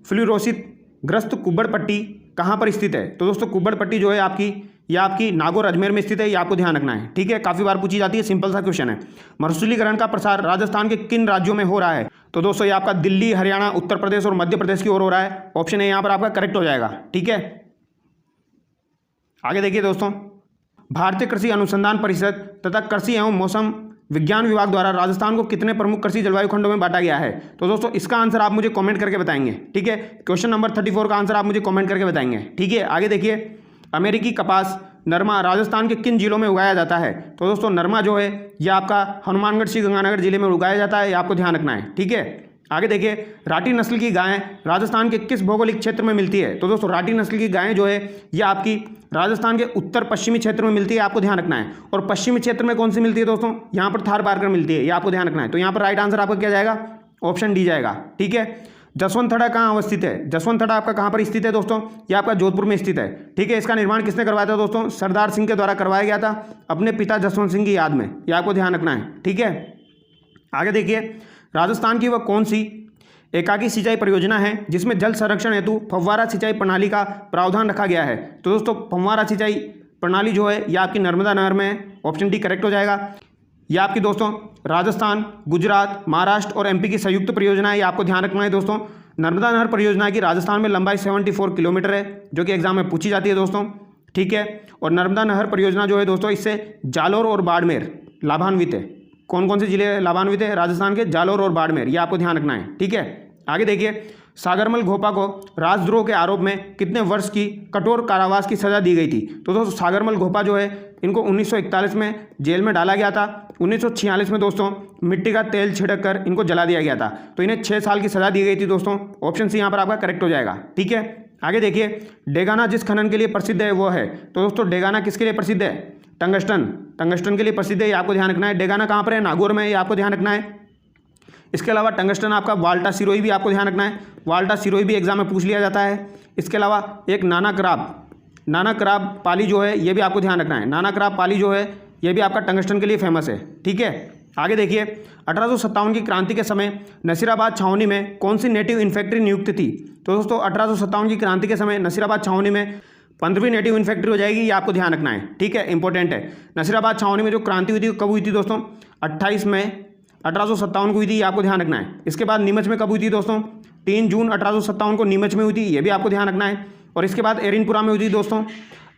फ्लूरोसिस ग्रस्त कुब्बड़ पट्टी कहाँ पर स्थित है? तो दोस्तों कुब्बड़ पट्टी जो है आपकी, ये आपकी नागौर अजमेर में स्थित है, ये आपको ध्यान रखना है। ठीक है, काफ़ी बार पूछी जाती है, सिंपल सा क्वेश्चन है। मरुस्थलीकरण का प्रसार राजस्थान के किन राज्यों में हो रहा है? तो दोस्तों ये आपका दिल्ली, हरियाणा, उत्तर प्रदेश और मध्य प्रदेश की ओर हो रहा है। ऑप्शन ए यहाँ पर आपका करेक्ट हो जाएगा। ठीक है, आगे देखिए दोस्तों, भारतीय कृषि अनुसंधान परिषद तथा कृषि एवं मौसम विज्ञान विभाग द्वारा राजस्थान को कितने प्रमुख कृषि जलवायु खंडों में बांटा गया है? तो दोस्तों इसका आंसर आप मुझे कमेंट करके बताएंगे। ठीक है, क्वेश्चन नंबर 34 का आंसर आप मुझे कमेंट करके बताएंगे। ठीक है, आगे देखिए, अमेरिकी कपास नरमा राजस्थान के किन जिलों में उगाया जाता है? तो दोस्तों नरमा जो है ये आपका हनुमानगढ़ श्रीगंगानगर जिले में उगाया जाता है, ये आपको ध्यान रखना है। ठीक है, आगे देखिए, राठी नस्ल की गायें राजस्थान के किस भौगोलिक क्षेत्र में मिलती है? तो दोस्तों राठी नस्ल की गायें जो है ये आपकी राजस्थान के उत्तर पश्चिमी क्षेत्र में मिलती है, आपको ध्यान रखना है। और पश्चिमी क्षेत्र में कौन सी मिलती है दोस्तों? यहाँ पर थार पारकर मिलती है, ये आपको ध्यान रखना है। तो यहाँ पर राइट आंसर आपका क्या जाएगा? ऑप्शन डी जाएगा। ठीक है, जसवंतथड़ा कहाँ अवस्थित है? जसवंतथड़ा आपका कहाँ पर स्थित है दोस्तों? ये आपका जोधपुर में स्थित है। ठीक है, इसका निर्माण किसने करवाया था दोस्तों? सरदार सिंह के द्वारा करवाया गया था, अपने पिता जसवंत सिंह की याद में, ये आपको ध्यान रखना है। ठीक है, आगे देखिए, राजस्थान की वह कौन सी एकाकी सिंचाई परियोजना है जिसमें जल संरक्षण हेतु फव्वारा सिंचाई प्रणाली का प्रावधान रखा गया है? तो दोस्तों फव्वारा सिंचाई प्रणाली जो है यह आपकी नर्मदा नहर में है। ऑप्शन डी करेक्ट हो जाएगा। यह आपकी दोस्तों राजस्थान, गुजरात, महाराष्ट्र और एमपी की संयुक्त परियोजना है, ये आपको ध्यान रखना है दोस्तों। नर्मदा नहर परियोजना की राजस्थान में लंबाई 74 किलोमीटर है, जो कि एग्जाम में पूछी जाती है दोस्तों। ठीक है, और नर्मदा नहर परियोजना जो है दोस्तों इससे जालोर और बाड़मेर लाभान्वित है। कौन कौन से जिले लाभान्वित है? राजस्थान के जालोर और बाड़मेर, ये आपको ध्यान रखना है। ठीक है, आगे देखिए, सागरमल घोपा को राजद्रोह के आरोप में कितने वर्ष की कठोर कारावास की सजा दी गई थी? तो दोस्तों सागरमल घोपा जो है इनको 1941 में जेल में डाला गया था। 1946 में दोस्तों मिट्टी का तेल छिड़क कर इनको जला दिया गया था, तो इन्हें 6 साल की सजा दी गई थी दोस्तों। ऑप्शन सी यहाँ पर आपका करेक्ट हो जाएगा। ठीक है, आगे देखिए, डेगाना जिस खनन के लिए प्रसिद्ध है वो है? तो दोस्तों डेगाना किसके लिए प्रसिद्ध है? टंगस्टन, टंगस्टन के लिए प्रसिद्ध है, ये आपको ध्यान रखना है। डेगाना कहाँ पर है? नागौर में, ये आपको ध्यान रखना है। इसके अलावा टंगस्टन आपका वाल्टा सिरोही भी आपको ध्यान रखना है, वाल्टा सिरोही भी एग्जाम में पूछ लिया जाता है। इसके अलावा एक नाना कराब पाली जो है ये भी आपको ध्यान रखना है। नाना कराब पाली जो है ये भी आपका टंगस्टन के लिए फेमस है। ठीक है, आगे देखिए, 1857 की क्रांति के समय नसीराबाद छावनी में कौन सी नेटिव इन्फेक्ट्री नियुक्त थी? तो दोस्तों 1857 की क्रांति के समय नसीराबाद छावनी में 15वीं नेटिव इन्फेक्ट्री हो जाएगी, ये आपको ध्यान रखना है। ठीक है, इंपॉर्टेंट है। नसीराबाद छावनी में जो क्रांति हुई थी कब हुई थी दोस्तों? 28 मई 1857 को हुई थी, ये आपको ध्यान रखना है। इसके बाद नीमच में कब हुई थी दोस्तों? 3 जून 1857 को नीमच में हुई थी, ये भी आपको ध्यान रखना है। और इसके बाद एरिनपुरा में हुई थी दोस्तों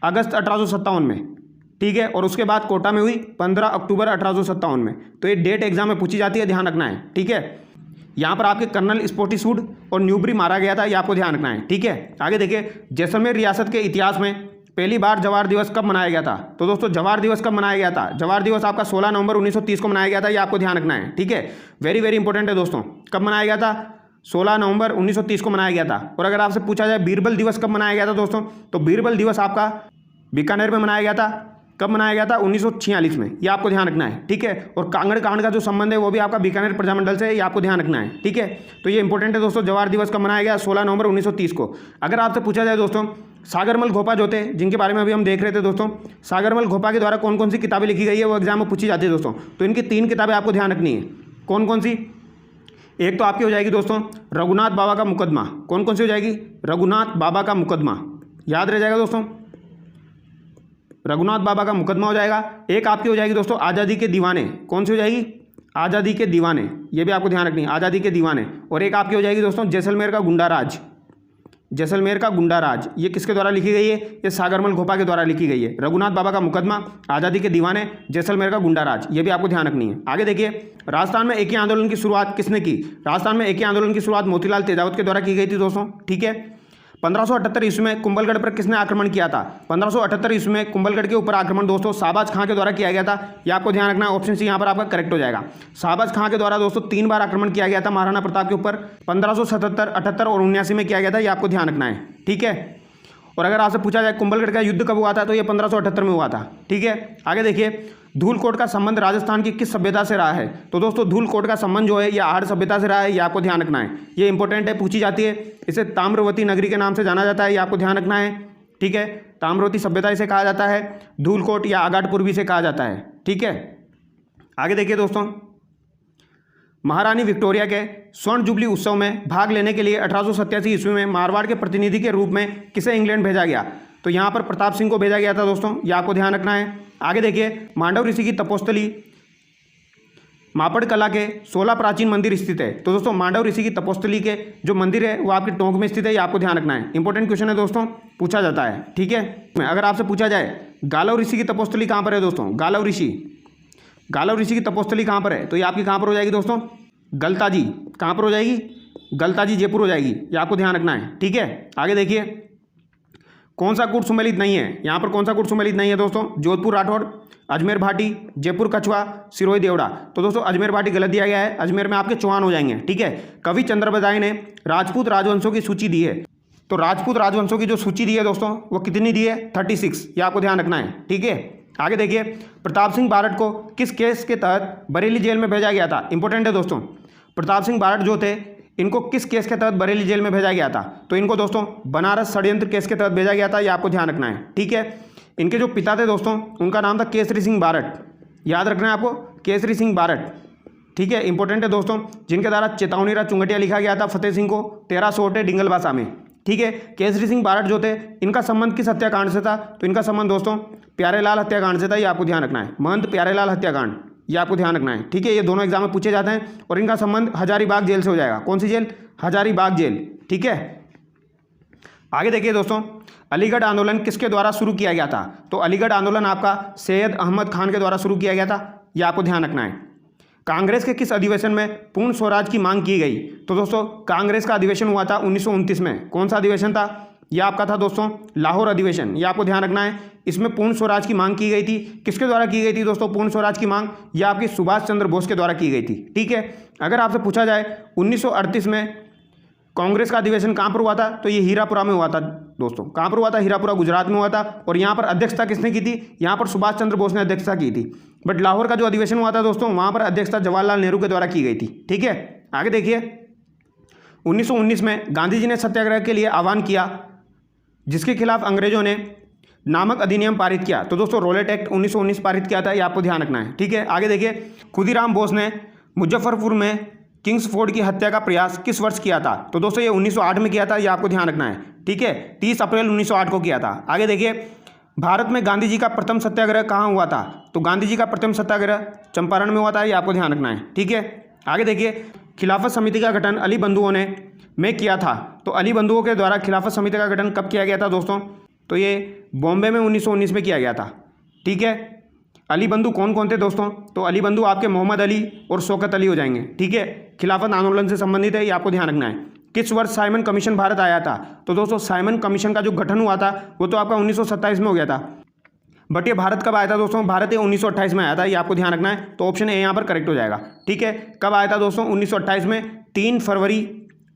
अगस्त 1857 में। ठीक है, और उसके बाद कोटा में हुई 15 अक्टूबर 1857 में। तो ये डेट एग्जाम में पूछी जाती है, ध्यान रखना है। ठीक है, यहाँ पर आपके कर्नल स्पोर्टिसूड और न्यूबरी मारा गया था, ये आपको ध्यान रखना है। ठीक है, आगे देखिए, जैसलमेर रियासत के इतिहास में पहली बार जवाहर दिवस कब मनाया गया था? तो दोस्तों जवाहर दिवस कब मनाया गया था? जवाहर दिवस आपका 16 नवंबर 1930 को मनाया गया था, ये आपको ध्यान रखना है। ठीक है, वेरी वेरी इंपॉर्टेंट है दोस्तों। कब मनाया गया था? 16 नवंबर 1930 को मनाया गया था। और अगर आपसे पूछा जाए बीरबल दिवस कब मनाया गया था दोस्तों, तो बीरबल दिवस आपका बीकानेर में मनाया गया था। कब मनाया गया था? 1946 में, ये आपको ध्यान रखना है। ठीक है, और कांगड़ कांड का जो संबंध है वो भी आपका बीकानेर प्रजामंडल से है, ये आपको ध्यान रखना है। ठीक है, तो ये इंपॉर्टेंट है दोस्तों। जवाहर दिवस कब मनाया गया? 16 नवंबर 1930 को। अगर आपसे पूछा जाए दोस्तों सागरमल घोपा जो थे, जिनके बारे में अभी हम देख रहे थे दोस्तों, सागरमल घोपा के द्वारा कौन कौन सी किताबें लिखी गई है वो एग्जाम में पूछी जाती है दोस्तों। तो इनकी 3 किताबें आपको ध्यान रखनी है। कौन कौन सी? एक तो आपकी हो जाएगी दोस्तों रघुनाथ बाबा का मुकदमा। कौन कौन सी हो जाएगी? रघुनाथ बाबा का मुकदमा, याद रह जाएगा दोस्तों, रघुनाथ बाबा का मुकदमा हो जाएगा। एक आपकी हो जाएगी दोस्तों आज़ादी के दीवाने। कौन सी हो जाएगी? आज़ादी के दीवाने, ये भी आपको ध्यान रखनी है, आज़ादी के दीवाने। और एक आपकी हो जाएगी दोस्तों जैसलमेर का गुंडा राज। जैसलमेर का गुंडा राज, ये किसके द्वारा लिखी गई है? ये सागरमल घोपा के द्वारा लिखी गई है। रघुनाथ बाबा का मुकदमा, आज़ादी के दीवाने, जैसलमेर का गुंडा राज, ये भी आपको ध्यान रखनी है। आगे देखिए, राजस्थान में एकी आंदोलन की शुरुआत किसने की? राजस्थान में एकी आंदोलन की शुरुआत मोतीलाल तेजावत के द्वारा की गई थी दोस्तों। ठीक है, 1578 ईस्वी में कुंभलगढ़ पर किसने आक्रमण किया था? 1578 ईस्वी में कुंभलगढ़ के ऊपर आक्रमण दोस्तों शाहबाज खां के द्वारा किया गया था, ये आपको ध्यान रखना है। ऑप्शन सी यहाँ पर आपका करेक्ट हो जाएगा। शाहबाज खां के द्वारा दोस्तों 3 बार आक्रमण किया गया था महाराणा प्रताप के ऊपर, 1577, 78 और 79 में किया गया था, ये आपको ध्यान रखना है। ठीक है, और अगर आपसे पूछा जाए कुंभलगढ़ का युद्ध कब हुआ था, तो ये 1578 में हुआ था। ठीक है, आगे देखिए, धूलकोट का संबंध राजस्थान की किस सभ्यता से रहा है? तो दोस्तों धूलकोट का संबंध जो है ये आहड़ सभ्यता से रहा है, ये आपको ध्यान रखना है। ये इंपॉर्टेंट है, पूछी जाती है। इसे ताम्रवती नगरी के नाम से जाना जाता है, ये आपको ध्यान रखना है। ठीक है, ताम्रवती सभ्यता इसे कहा जाता है, धूलकोट या आगाटपुर भी इसे कहा जाता है। ठीक है, आगे देखिए दोस्तों, महारानी विक्टोरिया के स्वर्ण जुबली उत्सव में भाग लेने के लिए 1887 ईस्वी में मारवाड़ के प्रतिनिधि के रूप में किसे इंग्लैंड भेजा गया? तो यहाँ पर प्रताप सिंह को भेजा गया था दोस्तों, ये आपको ध्यान रखना है। आगे देखिए, मांडव ऋषि की तपोस्थली मापड़ कला के 16 प्राचीन मंदिर स्थित है। तो दोस्तों मांडव ऋषि की तपोस्थली के जो मंदिर है वो आपके टोंक में स्थित है, ये आपको ध्यान रखना है। इंपॉर्टेंट क्वेश्चन है दोस्तों, पूछा जाता है। ठीक है, अगर आपसे पूछा जाए गालव ऋषि की तपोस्थली कहाँ पर है दोस्तों? गालव ऋषि की तपोस्थली कहाँ पर है? तो ये आपकी कहाँ पर हो जाएगी दोस्तों? गलताजी। कहाँ पर हो जाएगी? गलताजी, जयपुर हो जाएगी, ये आपको ध्यान रखना है। ठीक है, आगे देखिए, कौन सा कूट सुमेलित नहीं है? यहाँ पर कौन सा कूट सुमेलित नहीं है दोस्तों? जोधपुर राठौड़, अजमेर भाटी, जयपुर कछुआ, सिरोही देवड़ा। तो दोस्तों अजमेर भाटी गलत दिया गया है, अजमेर में आपके चौहान हो जाएंगे। ठीक है, कवि चंद्र बजाई ने राजपूत राजवंशों की सूची दी है। तो राजपूत राजवंशों की जो सूची दी है दोस्तों वो कितनी दी है? 36, ये आपको ध्यान रखना है। ठीक है, आगे देखिए, प्रताप सिंह बारठ को किस केस के तहत बरेली जेल में भेजा गया था? इंपॉर्टेंट है दोस्तों, प्रताप सिंह बारठ जो थे इनको किस केस के तहत बरेली जेल में भेजा गया था? तो इनको दोस्तों बनारस षड्यंत्र केस के तहत भेजा गया था, ये आपको ध्यान रखना है। ठीक है, इनके जो पिता थे दोस्तों उनका नाम था केसरी सिंह बारठ, याद रखना है आपको, केसरी सिंह बारठ। ठीक है, इंपॉर्टेंट है दोस्तों, जिनके द्वारा चेतावनीरा चुंगटिया लिखा गया था फतेह सिंह को 1300 डिंगल भाषा में। ठीक है, केसरी सिंह बारठ जो थे इनका संबंध किस हत्याकांड से था? तो इनका संबंध दोस्तों प्यारेलाल हत्याकांड से था, ये आपको ध्यान रखना है। महंत प्यारेलाल हत्याकांड, ये आपको ध्यान रखना है। ठीक है, ये दोनों एग्जाम में पूछे जाते हैं। और इनका संबंध हजारीबाग जेल से हो जाएगा। कौन सी जेल? हजारीबाग जेल। ठीक है, आगे देखिए दोस्तों, अलीगढ़ आंदोलन किसके द्वारा शुरू किया गया था? तो अलीगढ़ आंदोलन आपका सैयद अहमद खान के द्वारा शुरू किया गया था, ये आपको ध्यान रखना है। कांग्रेस के किस अधिवेशन में पूर्ण स्वराज की मांग की गई? तो दोस्तों कांग्रेस का अधिवेशन हुआ था 1929 में। कौन सा अधिवेशन था? यह आपका था दोस्तों लाहौर अधिवेशन, ये आपको ध्यान रखना है। इसमें पूर्ण स्वराज की मांग की गई थी। किसके द्वारा की गई थी दोस्तों पूर्ण स्वराज की मांग? यह आपकी सुभाष चंद्र बोस के द्वारा की गई थी। ठीक है, अगर आपसे पूछा जाए 1938 में कांग्रेस का अधिवेशन कहाँ पर हुआ था? तो ये हीरापुरा में हुआ था दोस्तों। कहाँ पर हुआ था? हीरापुरा, गुजरात में हुआ था। और यहाँ पर अध्यक्षता किसने की थी? यहाँ पर सुभाष चंद्र बोस ने अध्यक्षता की थी। बट लाहौर का जो अधिवेशन हुआ था दोस्तों वहाँ पर अध्यक्षता जवाहरलाल नेहरू के द्वारा की गई थी। ठीक है, आगे देखिए, 1919 में गांधी जी ने सत्याग्रह के लिए आह्वान किया, जिसके खिलाफ अंग्रेजों ने नामक अधिनियम पारित किया। तो दोस्तों रोलेट एक्ट 1919 पारित किया था, ये आपको ध्यान रखना है। ठीक है, आगे देखिए, खुदीराम बोस ने मुजफ्फरपुर में किंग्सफोर्ड की हत्या का प्रयास किस वर्ष किया था? तो दोस्तों ये 1908 में किया था, ये आपको ध्यान रखना है। ठीक है, 30 अप्रैल 1908 को किया था। आगे देखिए, भारत में गांधी जी का प्रथम सत्याग्रह कहाँ हुआ था? तो गांधी जी का प्रथम सत्याग्रह चंपारण में हुआ था, ये आपको ध्यान रखना है। ठीक है, आगे देखिए, खिलाफत समिति का गठन अली बंधुओं ने किया था। तो अली बंधुओं के द्वारा खिलाफत समिति का गठन कब किया गया था दोस्तों? तो ये बॉम्बे में 1919 में किया गया था। ठीक है, अली बंधु कौन कौन थे दोस्तों? तो अली बंधु आपके मोहम्मद अली और शौकत अली हो जाएंगे। ठीक है, खिलाफत आंदोलन से संबंधित है, ये आपको ध्यान रखना है। किस वर्ष साइमन कमीशन भारत आया था? तो दोस्तों साइमन कमीशन का जो गठन हुआ था वो तो आपका 1927 में हो गया था, बट ये भारत कब आया था दोस्तों? भारत ये 1928 में आया था, ये आपको ध्यान रखना है। तो ऑप्शन ए यहाँ पर करेक्ट हो जाएगा। ठीक है, कब आया था दोस्तों? 1928 में, 3 फरवरी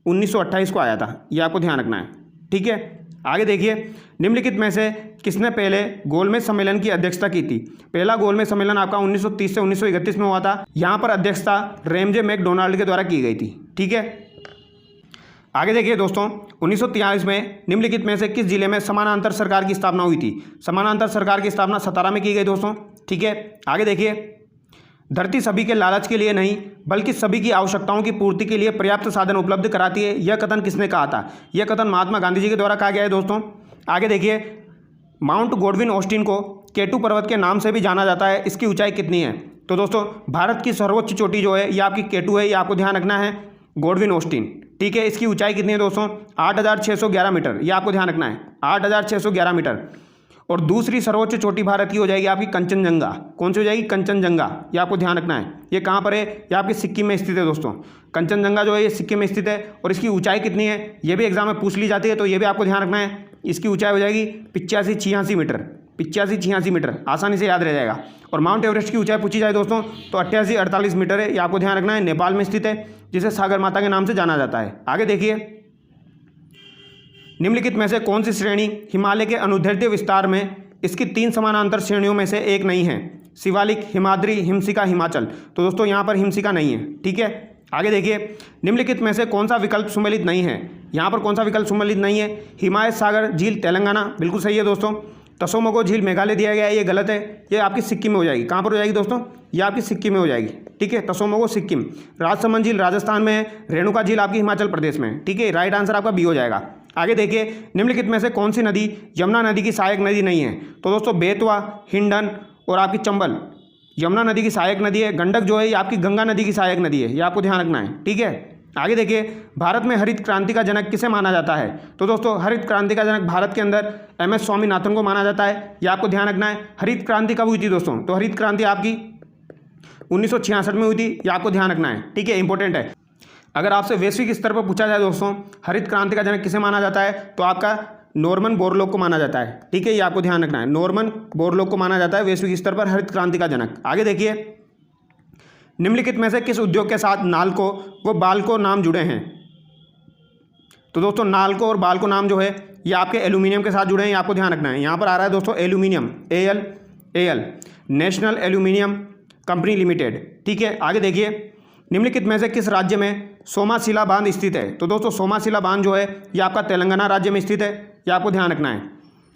1928 को आया था, ये आपको ध्यान रखना है। ठीक है, आगे देखिए, निम्नलिखित में से किसने पहले गोलमेज सम्मेलन की अध्यक्षता की थी? पहला गोलमेज सम्मेलन आपका 1930 से 1931 में हुआ था। यहाँ पर अध्यक्षता रेमजे मैकडोनाल्ड के द्वारा की गई थी। ठीक है, आगे देखिए दोस्तों, 1943 में निम्नलिखित में से किस जिले में समानांतर सरकार की स्थापना हुई थी? समानांतर सरकार की स्थापना सतारा में की गई दोस्तों। ठीक है, आगे देखिए, धरती सभी के लालच के लिए नहीं बल्कि सभी की आवश्यकताओं की पूर्ति के लिए पर्याप्त साधन उपलब्ध कराती है, यह कथन किसने कहा था? यह कथन महात्मा गांधी जी के द्वारा कहा गया है दोस्तों। आगे देखिए, माउंट गॉडविन ऑस्टिन को केटू पर्वत के नाम से भी जाना जाता है, इसकी ऊंचाई कितनी है? तो दोस्तों भारत की सर्वोच्च चोटी जो है ये आपकी केटू है, ये आपको ध्यान रखना है, गॉडविन ऑस्टिन। ठीक है, इसकी ऊंचाई कितनी है दोस्तों? 8611 मीटर, ये आपको ध्यान रखना है, 8611 मीटर। और दूसरी सर्वोच्च चोटी भारत की हो जाएगी आपकी कंचनजंगा। कौन सी हो जाएगी? कंचनजंगा, ये आपको ध्यान रखना है। ये कहाँ पर है? ये आपके सिक्किम में स्थित है दोस्तों। कंचनजंगा जो है ये सिक्किम में स्थित है, और इसकी ऊंचाई कितनी है ये भी एग्जाम में पूछ ली जाती है, तो ये भी आपको ध्यान रखना है। इसकी ऊंचाई हो जाएगी 85-86 मीटर, 85-86 मीटर, आसानी से याद रह जाएगा। और माउंट एवरेस्ट की ऊंचाई पूछी जाए दोस्तों तो 88-48 मीटर है, ये आपको ध्यान रखना है। नेपाल में स्थित है, जिसे सागर माता के नाम से जाना जाता है। आगे देखिए, निम्नलिखित में से कौन सी श्रेणी हिमालय के अनुदैर्ध्य विस्तार में इसकी 3 समानांतर श्रेणियों में से एक नहीं है? शिवालिक, हिमाद्री, हिमशिका, हिमाचल। तो दोस्तों यहाँ पर हिमशिका नहीं है। ठीक है, आगे देखिए, निम्नलिखित में से कौन सा विकल्प सुमेलित नहीं है? यहाँ पर कौन सा विकल्प सुमेलित नहीं है? हिमायत सागर झील तेलंगाना, बिल्कुल सही है दोस्तों। तसोमगो झील मेघालय दिया गया है, ये गलत है, ये आपकी सिक्किम में हो जाएगी। कहाँ पर हो जाएगी दोस्तों? ये आपकी सिक्किम में हो जाएगी। ठीक है, तसोमगो सिक्किम। राजसमंद झील राजस्थान में है, रेणुका झील आपकी हिमाचल प्रदेश में। ठीक है, राइट आंसर आपका बी हो जाएगा। आगे देखिए, निम्नलिखित में से कौन सी नदी यमुना नदी की सहायक नदी नहीं है? तो दोस्तों बेतवा, हिंडन और आपकी चंबल यमुना नदी की सहायक नदी है। गंडक जो है ये आपकी गंगा नदी की सहायक नदी है, ये आपको ध्यान रखना है। ठीक है, आगे देखिए, भारत में हरित क्रांति का जनक किसे माना जाता है? तो दोस्तों हरित क्रांति का जनक भारत के अंदर MS स्वामीनाथन को माना जाता है, ये आपको ध्यान रखना है। हरित क्रांति कब हुई थी दोस्तों? तो हरित क्रांति आपकी 1966 में हुई थी, ये आपको ध्यान रखना है। ठीक है, इंपॉर्टेंट है। अगर आपसे वैश्विक स्तर पर पूछा जाए दोस्तों हरित क्रांति का जनक किसे माना जाता है, तो आपका नॉर्मन बोरलॉग को माना जाता है। ठीक है, ये आपको ध्यान रखना है, नॉर्मन बोरलॉग को माना जाता है वैश्विक स्तर पर हरित क्रांति का जनक। आगे देखिए, निम्नलिखित में से किस उद्योग के साथ नाल्को व बाल्को नाम जुड़े हैं? तो दोस्तों नाल्को और बाल्को नाम जो है ये आपके एल्यूमिनियम के साथ जुड़े हैं, ये आपको ध्यान रखना है। यहाँ पर आ रहा है दोस्तों aluminium, AL, national aluminium company limited. ठीक है, आगे देखिए, निम्नलिखित में से किस राज्य में सोमाशिला बांध स्थित है? तो दोस्तों सोमाशिला बांध जो है ये आपका तेलंगाना राज्य में स्थित है, ये आपको ध्यान रखना है।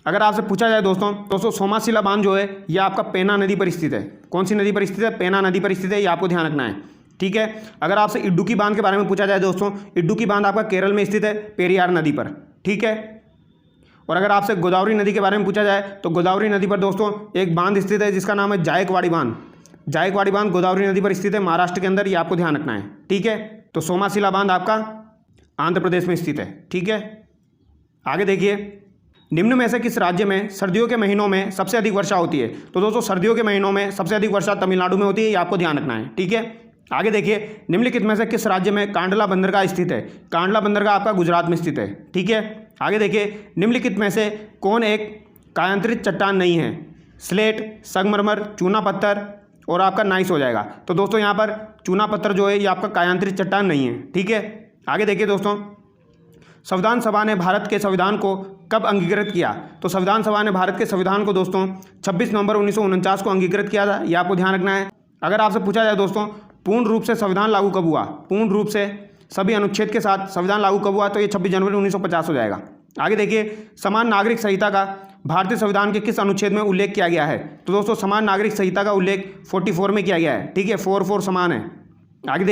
अगर आपसे पूछा जाए दोस्तों सोमाशिला बांध जो है ये आपका पेना नदी पर स्थित है। कौन सी नदी पर स्थित है? पेना नदी पर स्थित है, ये आपको ध्यान रखना है। ठीक है, अगर आपसे इडुक्की बांध के बारे में पूछा जाए दोस्तों, इडुक्की बांध आपका केरल में स्थित है, पेरियार नदी पर। ठीक है, और अगर आपसे गोदावरी नदी के बारे में पूछा जाए तो गोदावरी नदी पर दोस्तों एक बांध स्थित है जिसका नाम है जायकवाड़ी बांध। जायकवाड़ी बांध गोदावरी नदी पर स्थित है, महाराष्ट्र के अंदर, ये आपको ध्यान रखना है। ठीक है, तो सोमाशिला बांध आपका आंध्र प्रदेश में स्थित है। ठीक है, आगे देखिए, निम्न में से किस राज्य में सर्दियों के महीनों में सबसे अधिक वर्षा होती है? तो दोस्तों सर्दियों के महीनों में सबसे अधिक वर्षा तमिलनाडु में होती है, ये आपको ध्यान रखना है। ठीक है, आगे देखिए, निम्नलिखित में से किस राज्य में कांडला बंदरगाह स्थित है? कांडला बंदरगाह आपका गुजरात में स्थित है। ठीक है, आगे देखिए, निम्नलिखित में से कौन एक कायांतरित चट्टान नहीं है? स्लेट, संगमरमर, चूना पत्थर और आपका नाइस हो जाएगा। तो दोस्तों यहाँ पर चूना पत्थर जो है ये आपका कायांतरित चट्टान नहीं है। ठीक है, आगे देखिए दोस्तों, संविधान सभा ने भारत के संविधान को कब अंगीकृत किया? तो संविधान सभा ने भारत के संविधान को दोस्तों 26 नवंबर 1949 को अंगीकृत किया था, ये आपको ध्यान रखना है। अगर आपसे पूछा जाए दोस्तों पूर्ण रूप से संविधान लागू कब हुआ? पूर्ण रूप से सभी अनुच्छेद के साथ संविधान लागू कब हुआ? तो ये 26 जनवरी 1950 हो जाएगा। आगे देखिए, समान नागरिक संहिता का भारतीय संविधान के किस अनुच्छेद में उल्लेख किया गया है? तो दोस्तों समान नागरिक संहिता का उल्लेख 44 में किया गया है। ठीक है, 44 समान है। आगे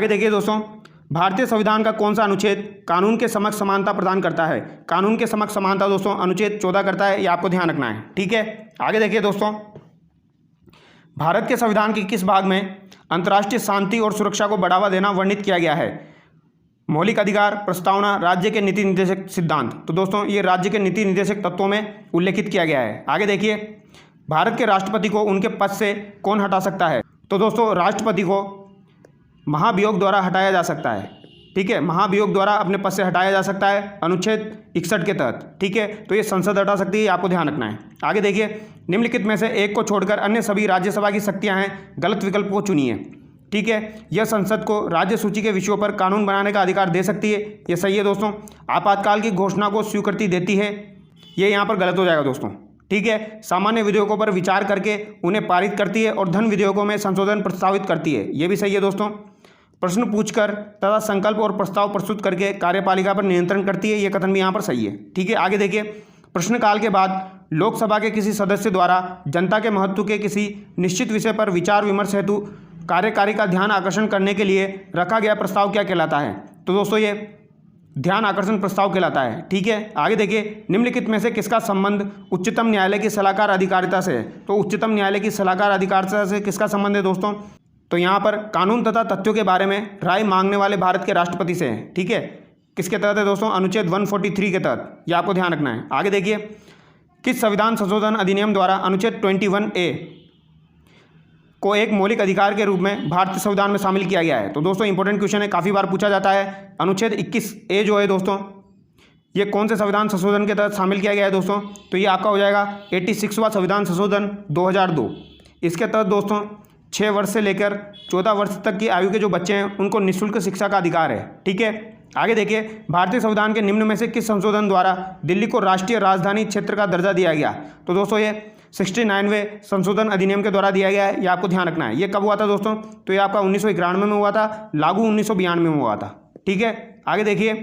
देखिए दोस्तों, भारतीय संविधान का कौन सा अनुच्छेद कानून के समक्ष समानता प्रदान करता है? कानून के समक्ष समानता दोस्तों अनुच्छेद 14 करता है, ये आपको ध्यान रखना है। ठीक है, आगे देखिए दोस्तों, भारत के संविधान के किस भाग में अंतर्राष्ट्रीय शांति और सुरक्षा को बढ़ावा देना वर्णित किया गया है? मौलिक अधिकार, प्रस्तावना, राज्य के नीति निर्देशक सिद्धांत। तो दोस्तों ये राज्य के नीति निर्देशक तत्वों में उल्लेखित किया गया है। आगे देखिए, भारत के राष्ट्रपति को उनके पद से कौन हटा सकता है? तो दोस्तों राष्ट्रपति को महाभियोग द्वारा हटाया जा सकता है। ठीक है, महाभियोग द्वारा अपने पद से हटाया जा सकता है अनुच्छेद 61 के तहत। ठीक है, तो ये संसद हटा सकती है, आपको ध्यान रखना है। आगे देखिए, निम्नलिखित में से एक को छोड़कर अन्य सभी राज्यसभा की शक्तियां हैं, गलत विकल्प को चुनिए। ठीक है, यह संसद को राज्य सूची के विषयों पर कानून बनाने का अधिकार दे सकती है, ये सही है दोस्तों। आपातकाल की घोषणा को स्वीकृति देती है, ये यहाँ पर गलत हो जाएगा दोस्तों। ठीक है, सामान्य विधेयकों पर विचार करके उन्हें पारित करती है और धन विधेयकों में संशोधन प्रस्तावित करती है, ये भी सही है दोस्तों। प्रश्न पूछकर तथा संकल्प और प्रस्ताव प्रस्तुत करके कार्यपालिका पर नियंत्रण करती है, यह कथन भी यहाँ पर सही है। ठीक है, आगे देखिए, प्रश्नकाल के बाद लोकसभा के किसी सदस्य द्वारा जनता के महत्व के किसी निश्चित विषय पर विचार विमर्श हेतु कार्यकारी का ध्यान आकर्षण करने के लिए रखा गया प्रस्ताव क्या कहलाता है? तो दोस्तों ये ध्यान आकर्षण प्रस्ताव कहलाता है। ठीक है, आगे देखिए, निम्नलिखित में से किसका संबंध उच्चतम न्यायालय की सलाहकार अधिकारिता से है? तो उच्चतम न्यायालय की सलाहकार अधिकारिता से किसका संबंध है दोस्तों? तो यहाँ पर कानून तथा तथ्यों के बारे में राय मांगने वाले भारत के राष्ट्रपति से है। ठीक है, किसके तहत है दोस्तों? अनुच्छेद 143 के तहत, ये आपको ध्यान रखना है। आगे देखिए, किस संविधान संशोधन अधिनियम द्वारा अनुच्छेद 21A को एक मौलिक अधिकार के रूप में भारतीय संविधान में शामिल किया गया है? तो दोस्तों इंपॉर्टेंट क्वेश्चन है, काफ़ी बार पूछा जाता है। अनुच्छेद 21A जो है दोस्तों, ये कौन से संविधान संशोधन के तहत शामिल किया गया है दोस्तों? तो ये आपका हो जाएगा 86वां संविधान संशोधन 2002। इसके तहत दोस्तों 6 वर्ष से लेकर 14 वर्ष तक की आयु के जो बच्चे हैं उनको निःशुल्क शिक्षा का अधिकार है। ठीक है, आगे देखिए, भारतीय संविधान के निम्न में से किस संशोधन द्वारा दिल्ली को राष्ट्रीय राजधानी क्षेत्र का दर्जा दिया गया? तो दोस्तों ये 69वें संशोधन अधिनियम के द्वारा दिया गया है, ये आपको ध्यान रखना है। ये कब हुआ था दोस्तों? तो ये आपका 1991 में हुआ था, लागू 1992 में हुआ था। ठीक है, आगे देखिए,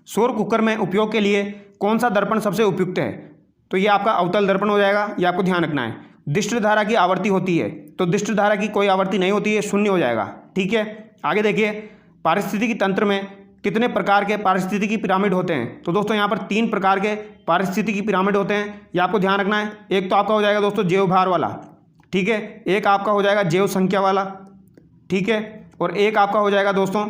सौर कुकर में उपयोग के लिए कौन सा दर्पण सबसे उपयुक्त है? तो ये आपका अवतल दर्पण हो जाएगा, ये आपको ध्यान रखना है। दिष्ट धारा की आवर्ती होती है, तो दिष्ट धारा की कोई आवर्ती नहीं होती है, 0 हो जाएगा। ठीक है, आगे देखिए, पारिस्थितिकी तंत्र में कितने प्रकार के पारिस्थितिकी पिरामिड होते हैं? तो दोस्तों यहाँ पर 3 प्रकार के पारिस्थितिकी पिरामिड होते हैं, ये आपको ध्यान रखना है। एक तो आपका हो जाएगा दोस्तों जैव भार वाला, ठीक है, एक आपका हो जाएगा जैव संख्या वाला, ठीक है, और एक आपका हो जाएगा दोस्तों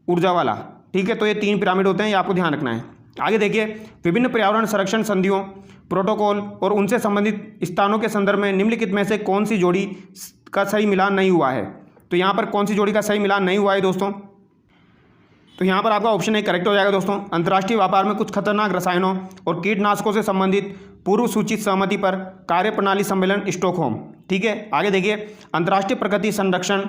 ऊर्जा वाला। ठीक है, तो ये 3 पिरामिड होते हैं, ये आपको ध्यान रखना है। आगे देखिए, विभिन्न पर्यावरण संरक्षण संधियों, प्रोटोकॉल और उनसे संबंधित स्थानों के संदर्भ में निम्नलिखित में से कौन सी जोड़ी का सही मिलान नहीं हुआ है? तो यहाँ पर कौन सी जोड़ी का सही मिलान नहीं हुआ है दोस्तों? तो यहाँ पर आपका ऑप्शन 1 करेक्ट हो जाएगा दोस्तों। अंतर्राष्ट्रीय व्यापार में कुछ खतरनाक रसायनों और कीटनाशकों से संबंधित पूर्व सूचित सहमति पर कार्यप्रणाली सम्मेलन स्टॉकहोम। ठीक है, आगे देखिए, अंतर्राष्ट्रीय प्रकृति संरक्षण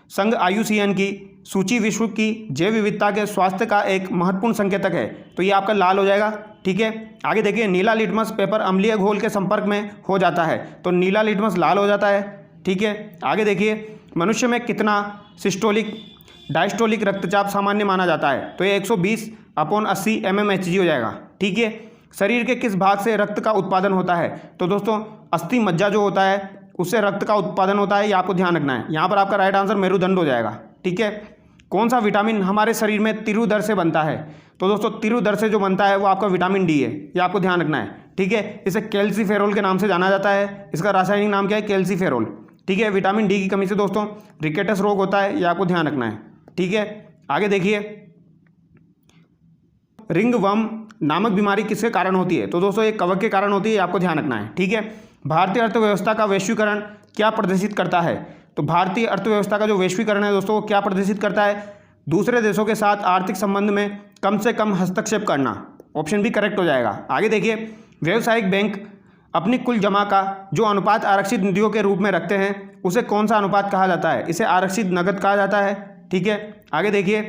संघ IUCN की सूची विश्व की जैव विविधता के स्वास्थ्य का एक महत्वपूर्ण संकेतक है, तो ये आपका लाल हो जाएगा। ठीक है, आगे देखिए, नीला लिटमस पेपर अम्लीय घोल के संपर्क में हो जाता है, तो नीला लिटमस लाल हो जाता है। ठीक है, आगे देखिए, मनुष्य में कितना सिस्टोलिक डायस्टोलिक रक्तचाप सामान्य माना जाता है? तो ये 120/80 mmHg हो जाएगा। ठीक है, शरीर के किस भाग से रक्त का उत्पादन होता है? तो दोस्तों अस्थि मज्जा जो होता है उससे रक्त का उत्पादन होता है, ये आपको ध्यान रखना है। यहाँ पर आपका राइट आंसर मेरुदंड हो जाएगा। ठीक है, कौन सा विटामिन हमारे शरीर में तिरुदर से बनता है? तो दोस्तों तिरुदर से जो बनता है वो आपका विटामिन डी है, ये आपको ध्यान रखना है। ठीक है, इसे कैल्सीफेरोल के नाम से जाना जाता है, इसका रासायनिक नाम क्या है? कैल्सीफेरोल। ठीक है, विटामिन डी की कमी से दोस्तों रिकेटस रोग होता है, ये आपको ध्यान रखना है। ठीक है, आगे देखिए, रिंगवर्म नामक बीमारी किसके कारण होती है? तो दोस्तों ये कवक के कारण होती है, आपको ध्यान रखना है। ठीक है, भारतीय अर्थव्यवस्था का वैश्वीकरण क्या प्रदर्शित करता है? तो भारतीय अर्थव्यवस्था का जो वैश्वीकरण है दोस्तों वो क्या प्रदर्शित करता है? दूसरे देशों के साथ आर्थिक संबंध में कम से कम हस्तक्षेप करना। ऑप्शन भी करेक्ट हो जाएगा। आगे देखिए, व्यावसायिक बैंक अपनी कुल जमा का जो अनुपात आरक्षित निधियों के रूप में रखते हैं उसे कौन सा अनुपात कहा जाता है? इसे आरक्षित नकद कहा जाता है। ठीक है, आगे देखिए,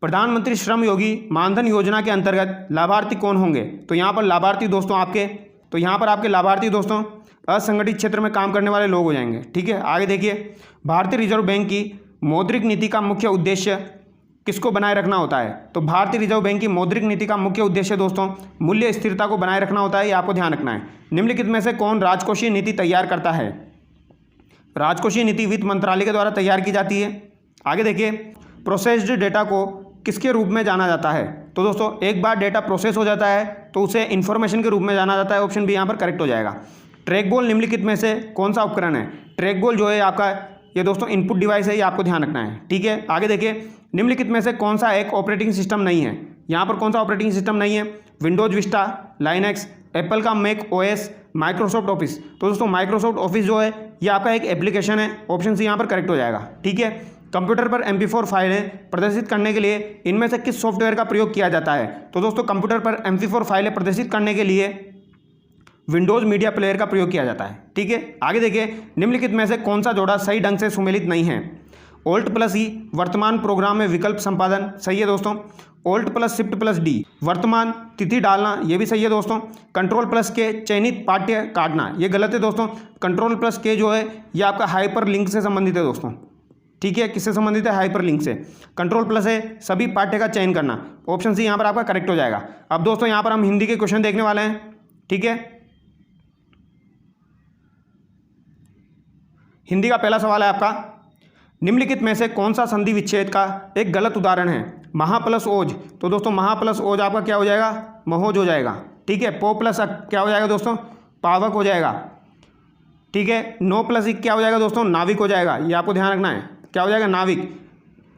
प्रधानमंत्री श्रम योगी मानधन योजना के अंतर्गत लाभार्थी कौन होंगे? तो यहाँ पर लाभार्थी दोस्तों आपके लाभार्थी दोस्तों असंगठित क्षेत्र में काम करने वाले लोग हो जाएंगे। ठीक है, आगे देखिए, भारतीय रिजर्व बैंक की मौद्रिक नीति का मुख्य उद्देश्य किसको बनाए रखना होता है? तो भारतीय रिजर्व बैंक की मौद्रिक नीति का मुख्य उद्देश्य दोस्तों मूल्य स्थिरता को बनाए रखना होता है, ये आपको ध्यान रखना है। निम्नलिखित में से कौन राजकोषीय नीति तैयार करता है? राजकोषीय नीति वित्त मंत्रालय के द्वारा तैयार की जाती है। आगे देखिए, प्रोसेस्ड डेटा को किसके रूप में जाना जाता है? तो दोस्तों एक बार डेटा प्रोसेस हो जाता है तो उसे इन्फॉर्मेशन के रूप में जाना जाता है। ऑप्शन बी यहाँ पर करेक्ट हो जाएगा। ट्रैकबॉल निम्नलिखित में से कौन सा उपकरण है? ट्रैकबॉल जो है आपका ये दोस्तों इनपुट डिवाइस है, ये आपको ध्यान रखना है। ठीक है, आगे देखिए, निम्नलिखित में से कौन सा एक ऑपरेटिंग सिस्टम नहीं है? यहाँ पर कौन सा ऑपरेटिंग सिस्टम नहीं है? विंडोज विस्टा, लाइनक्स, एप्पल का मैक OS, माइक्रोसॉफ्ट ऑफिस। तो दोस्तों माइक्रोसॉफ्ट ऑफिस जो है ये आपका एक एप्लीकेशन है। ऑप्शन सी यहाँ पर करेक्ट हो जाएगा। ठीक है, कंप्यूटर पर MP4 फाइलें प्रदर्शित करने के लिए इनमें से किस सॉफ्टवेयर का प्रयोग किया जाता है? तो दोस्तों कंप्यूटर पर MP4 फाइलें प्रदर्शित करने के लिए विंडोज़ मीडिया प्लेयर का प्रयोग किया जाता है। ठीक है, आगे देखिए, निम्नलिखित में से कौन सा जोड़ा सही ढंग से सुमेलित नहीं है? Alt+E वर्तमान प्रोग्राम में विकल्प संपादन, सही है दोस्तों। Alt+Shift+D वर्तमान तिथि डालना, ये भी सही है दोस्तों। Ctrl+K चयनित पाठ्य काटना, ये गलत है दोस्तों। Ctrl+K जो है ये आपका हाइपर लिंक से संबंधित है दोस्तों। ठीक है, किससे संबंधित है? हाइपर लिंक से। Ctrl+A सभी पाठ्य का चयन करना, ऑप्शन सी यहाँ पर आपका करेक्ट हो जाएगा। अब दोस्तों यहाँ पर हम हिंदी के क्वेश्चन देखने वाले हैं। ठीक है, हिंदी का पहला सवाल है आपका, निम्नलिखित में से कौन सा संधि विच्छेद का एक गलत उदाहरण है? महा प्लस ओज, तो दोस्तों महा प्लस ओज आपका क्या हो जाएगा? महोज हो जाएगा। ठीक है, पो प्लस अक क्या हो जाएगा दोस्तों? पावक हो जाएगा। ठीक है, नो प्लस इक क्या हो जाएगा दोस्तों? नाविक हो जाएगा। ये आपको ध्यान रखना है, क्या हो जाएगा? नाविक।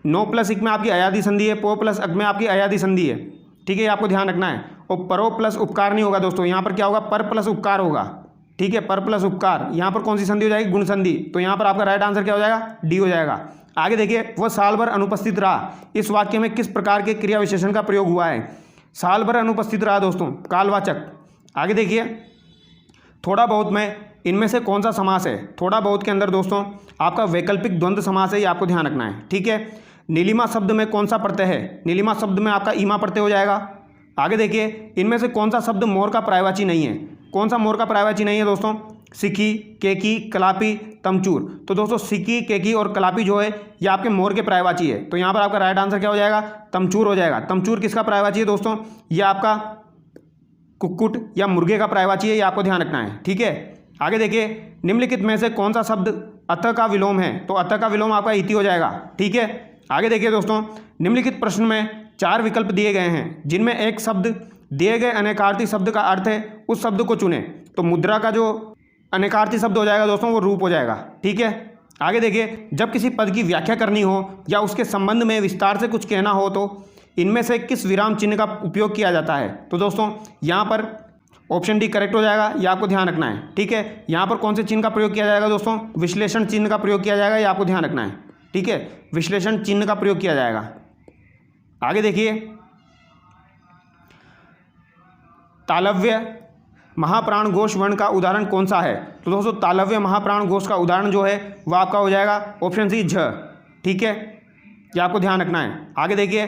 नो प्लस इक में आपकी अयादी संधि है, पो प्लस अक में आपकी अयादी संधि है। ठीक है, ये आपको ध्यान रखना है। और परो प्लस उपकार नहीं होगा दोस्तों, यहाँ पर क्या होगा? पर प्लस उपकार होगा। ठीक है, पर प्लस उपकार, यहाँ पर कौन सी संधि हो जाएगी? गुण संधि। तो यहाँ पर आपका राइट आंसर क्या हो जाएगा? डी हो जाएगा। आगे देखिए, वह साल भर अनुपस्थित रहा, इस वाक्य में किस प्रकार के क्रिया विशेषण का प्रयोग हुआ है? साल भर अनुपस्थित रहा दोस्तों, कालवाचक। आगे देखिए, थोड़ा बहुत में इनमें से कौन सा समास है? थोड़ा बहुत के अंदर दोस्तों आपका वैकल्पिक द्वंद्व समास है, ये आपको ध्यान रखना है। ठीक है, नीलिमा शब्द में कौन सा प्रत्यय है? नीलिमा शब्द में आपका ईमा प्रत्यय हो जाएगा। आगे देखिए, इनमें से कौन सा शब्द मोर का पर्यायवाची नहीं है? कौन सा मोर का पर्यायवाची नहीं है दोस्तों? सिकी, केकी, कलापी, तमचूर। तो दोस्तों सिकी, केकी और कलापी जो है ये आपके मोर के पर्यायवाची है। तो यहाँ पर आपका राइट आंसर क्या हो जाएगा? तमचूर हो जाएगा। तमचूर किसका पर्यायवाची है दोस्तों? ये आपका कुक्कुट या मुर्गे का पर्यायवाची है, ये आपको ध्यान रखना है। ठीक है, आगे देखिए, निम्नलिखित में से कौन सा शब्द अतः का विलोम है? तो अतः का विलोम आपका इति हो जाएगा। ठीक है, आगे देखिए दोस्तों, निम्नलिखित प्रश्न में 4 विकल्प दिए गए हैं, जिनमें एक शब्द दिए गए अनेकार्थी शब्द का अर्थ है, उस शब्द को चुने। तो मुद्रा का जो अनेकार्थी शब्द हो जाएगा दोस्तों वो रूप हो जाएगा। ठीक है, आगे देखिए, जब किसी पद की व्याख्या करनी हो या उसके संबंध में विस्तार से कुछ कहना हो तो इनमें से किस विराम चिन्ह का उपयोग किया जाता है? तो दोस्तों यहाँ पर ऑप्शन डी करेक्ट हो जाएगा, ये आपको ध्यान रखना है। ठीक है, यहाँ पर कौन से चिन्ह का प्रयोग किया जाएगा दोस्तों? विश्लेषण चिन्ह का प्रयोग किया जाएगा, ये आपको ध्यान रखना है। ठीक है, विश्लेषण चिन्ह का प्रयोग किया जाएगा। आगे देखिए, तालव्य महाप्राण घोष वर्ण का उदाहरण कौन सा है? तो दोस्तों तालव्य महाप्राण घोष का उदाहरण जो है वह आपका हो जाएगा ऑप्शन सी झ। ठीक है, ये आपको ध्यान रखना है। आगे देखिए,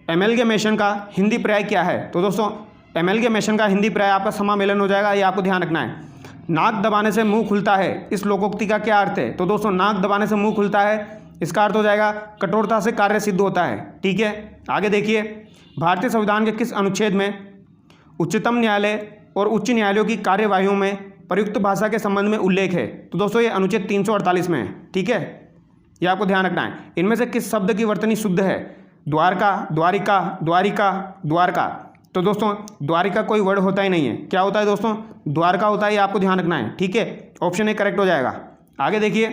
एमेलगेमेशन का हिंदी पर्याय क्या है? तो दोस्तों एमेलगेमेशन का हिंदी पर्याय आपका समामेलन हो जाएगा, ये आपको ध्यान रखना है। नाक दबाने से मुंह खुलता है, इस लोकोक्ति का क्या अर्थ है? तो दोस्तों नाक दबाने से मुंह खुलता है, इसका अर्थ हो जाएगा कठोरता से कार्य सिद्ध होता है। ठीक है, आगे देखिए, भारतीय संविधान के किस अनुच्छेद में उच्चतम न्यायालय और उच्च न्यायालयों की कार्यवाहियों में प्रयुक्त भाषा के संबंध में उल्लेख है? तो दोस्तों ये अनुच्छेद 348 में है। ठीक है, ये आपको ध्यान रखना है। इनमें से किस शब्द की वर्तनी शुद्ध है? द्वारका, द्वारिका, द्वारिका, द्वारका। तो दोस्तों द्वारिका कोई वर्ड होता ही नहीं है, क्या होता है दोस्तों? द्वारका होता है, ये आपको ध्यान रखना है। ठीक है, ऑप्शन ए करेक्ट हो जाएगा। आगे देखिए,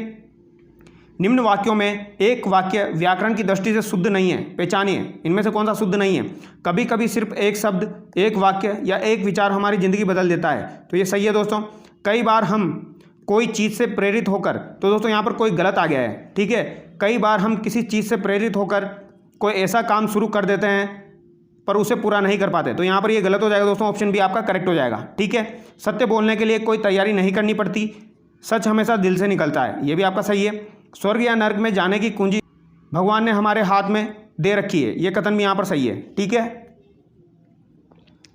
निम्न वाक्यों में एक वाक्य व्याकरण की दृष्टि से शुद्ध नहीं है, पहचानिए इनमें से कौन सा शुद्ध नहीं है। कभी कभी सिर्फ एक शब्द, एक वाक्य या एक विचार हमारी ज़िंदगी बदल देता है, तो ये सही है दोस्तों। कई बार हम कोई चीज़ से प्रेरित होकर, तो दोस्तों यहाँ पर कोई गलत आ गया है। ठीक है, कई बार हम किसी चीज़ से प्रेरित होकर कोई ऐसा काम शुरू कर देते हैं पर उसे पूरा नहीं कर पाते, तो यहाँ पर ये गलत हो जाएगा दोस्तों, ऑप्शन बी आपका करेक्ट हो जाएगा। ठीक है, सत्य बोलने के लिए कोई तैयारी नहीं करनी पड़ती, सच हमेशा दिल से निकलता है, ये भी आपका सही है। स्वर्ग या नर्क में जाने की कुंजी भगवान ने हमारे हाथ में दे रखी है, ये कथन भी यहाँ पर सही है। ठीक है,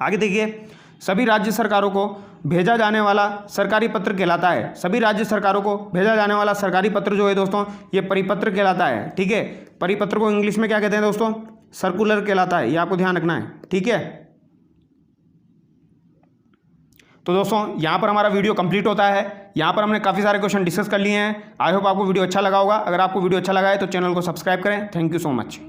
आगे देखिए, सभी राज्य सरकारों को भेजा जाने वाला सरकारी पत्र कहलाता है। सभी राज्य सरकारों को भेजा जाने वाला सरकारी पत्र जो है दोस्तों ये परिपत्र कहलाता है। ठीक है, परिपत्र को इंग्लिश में क्या कहते हैं दोस्तों? सर्कुलर कहलाता है, ये आपको ध्यान रखना है। ठीक है, तो दोस्तों यहाँ पर हमारा वीडियो कंप्लीट होता है। यहाँ पर हमने काफ़ी सारे क्वेश्चन डिस्कस कर लिए हैं। आई होप आपको वीडियो अच्छा लगा होगा। अगर आपको वीडियो अच्छा लगा है तो चैनल को सब्सक्राइब करें। Thank you so much.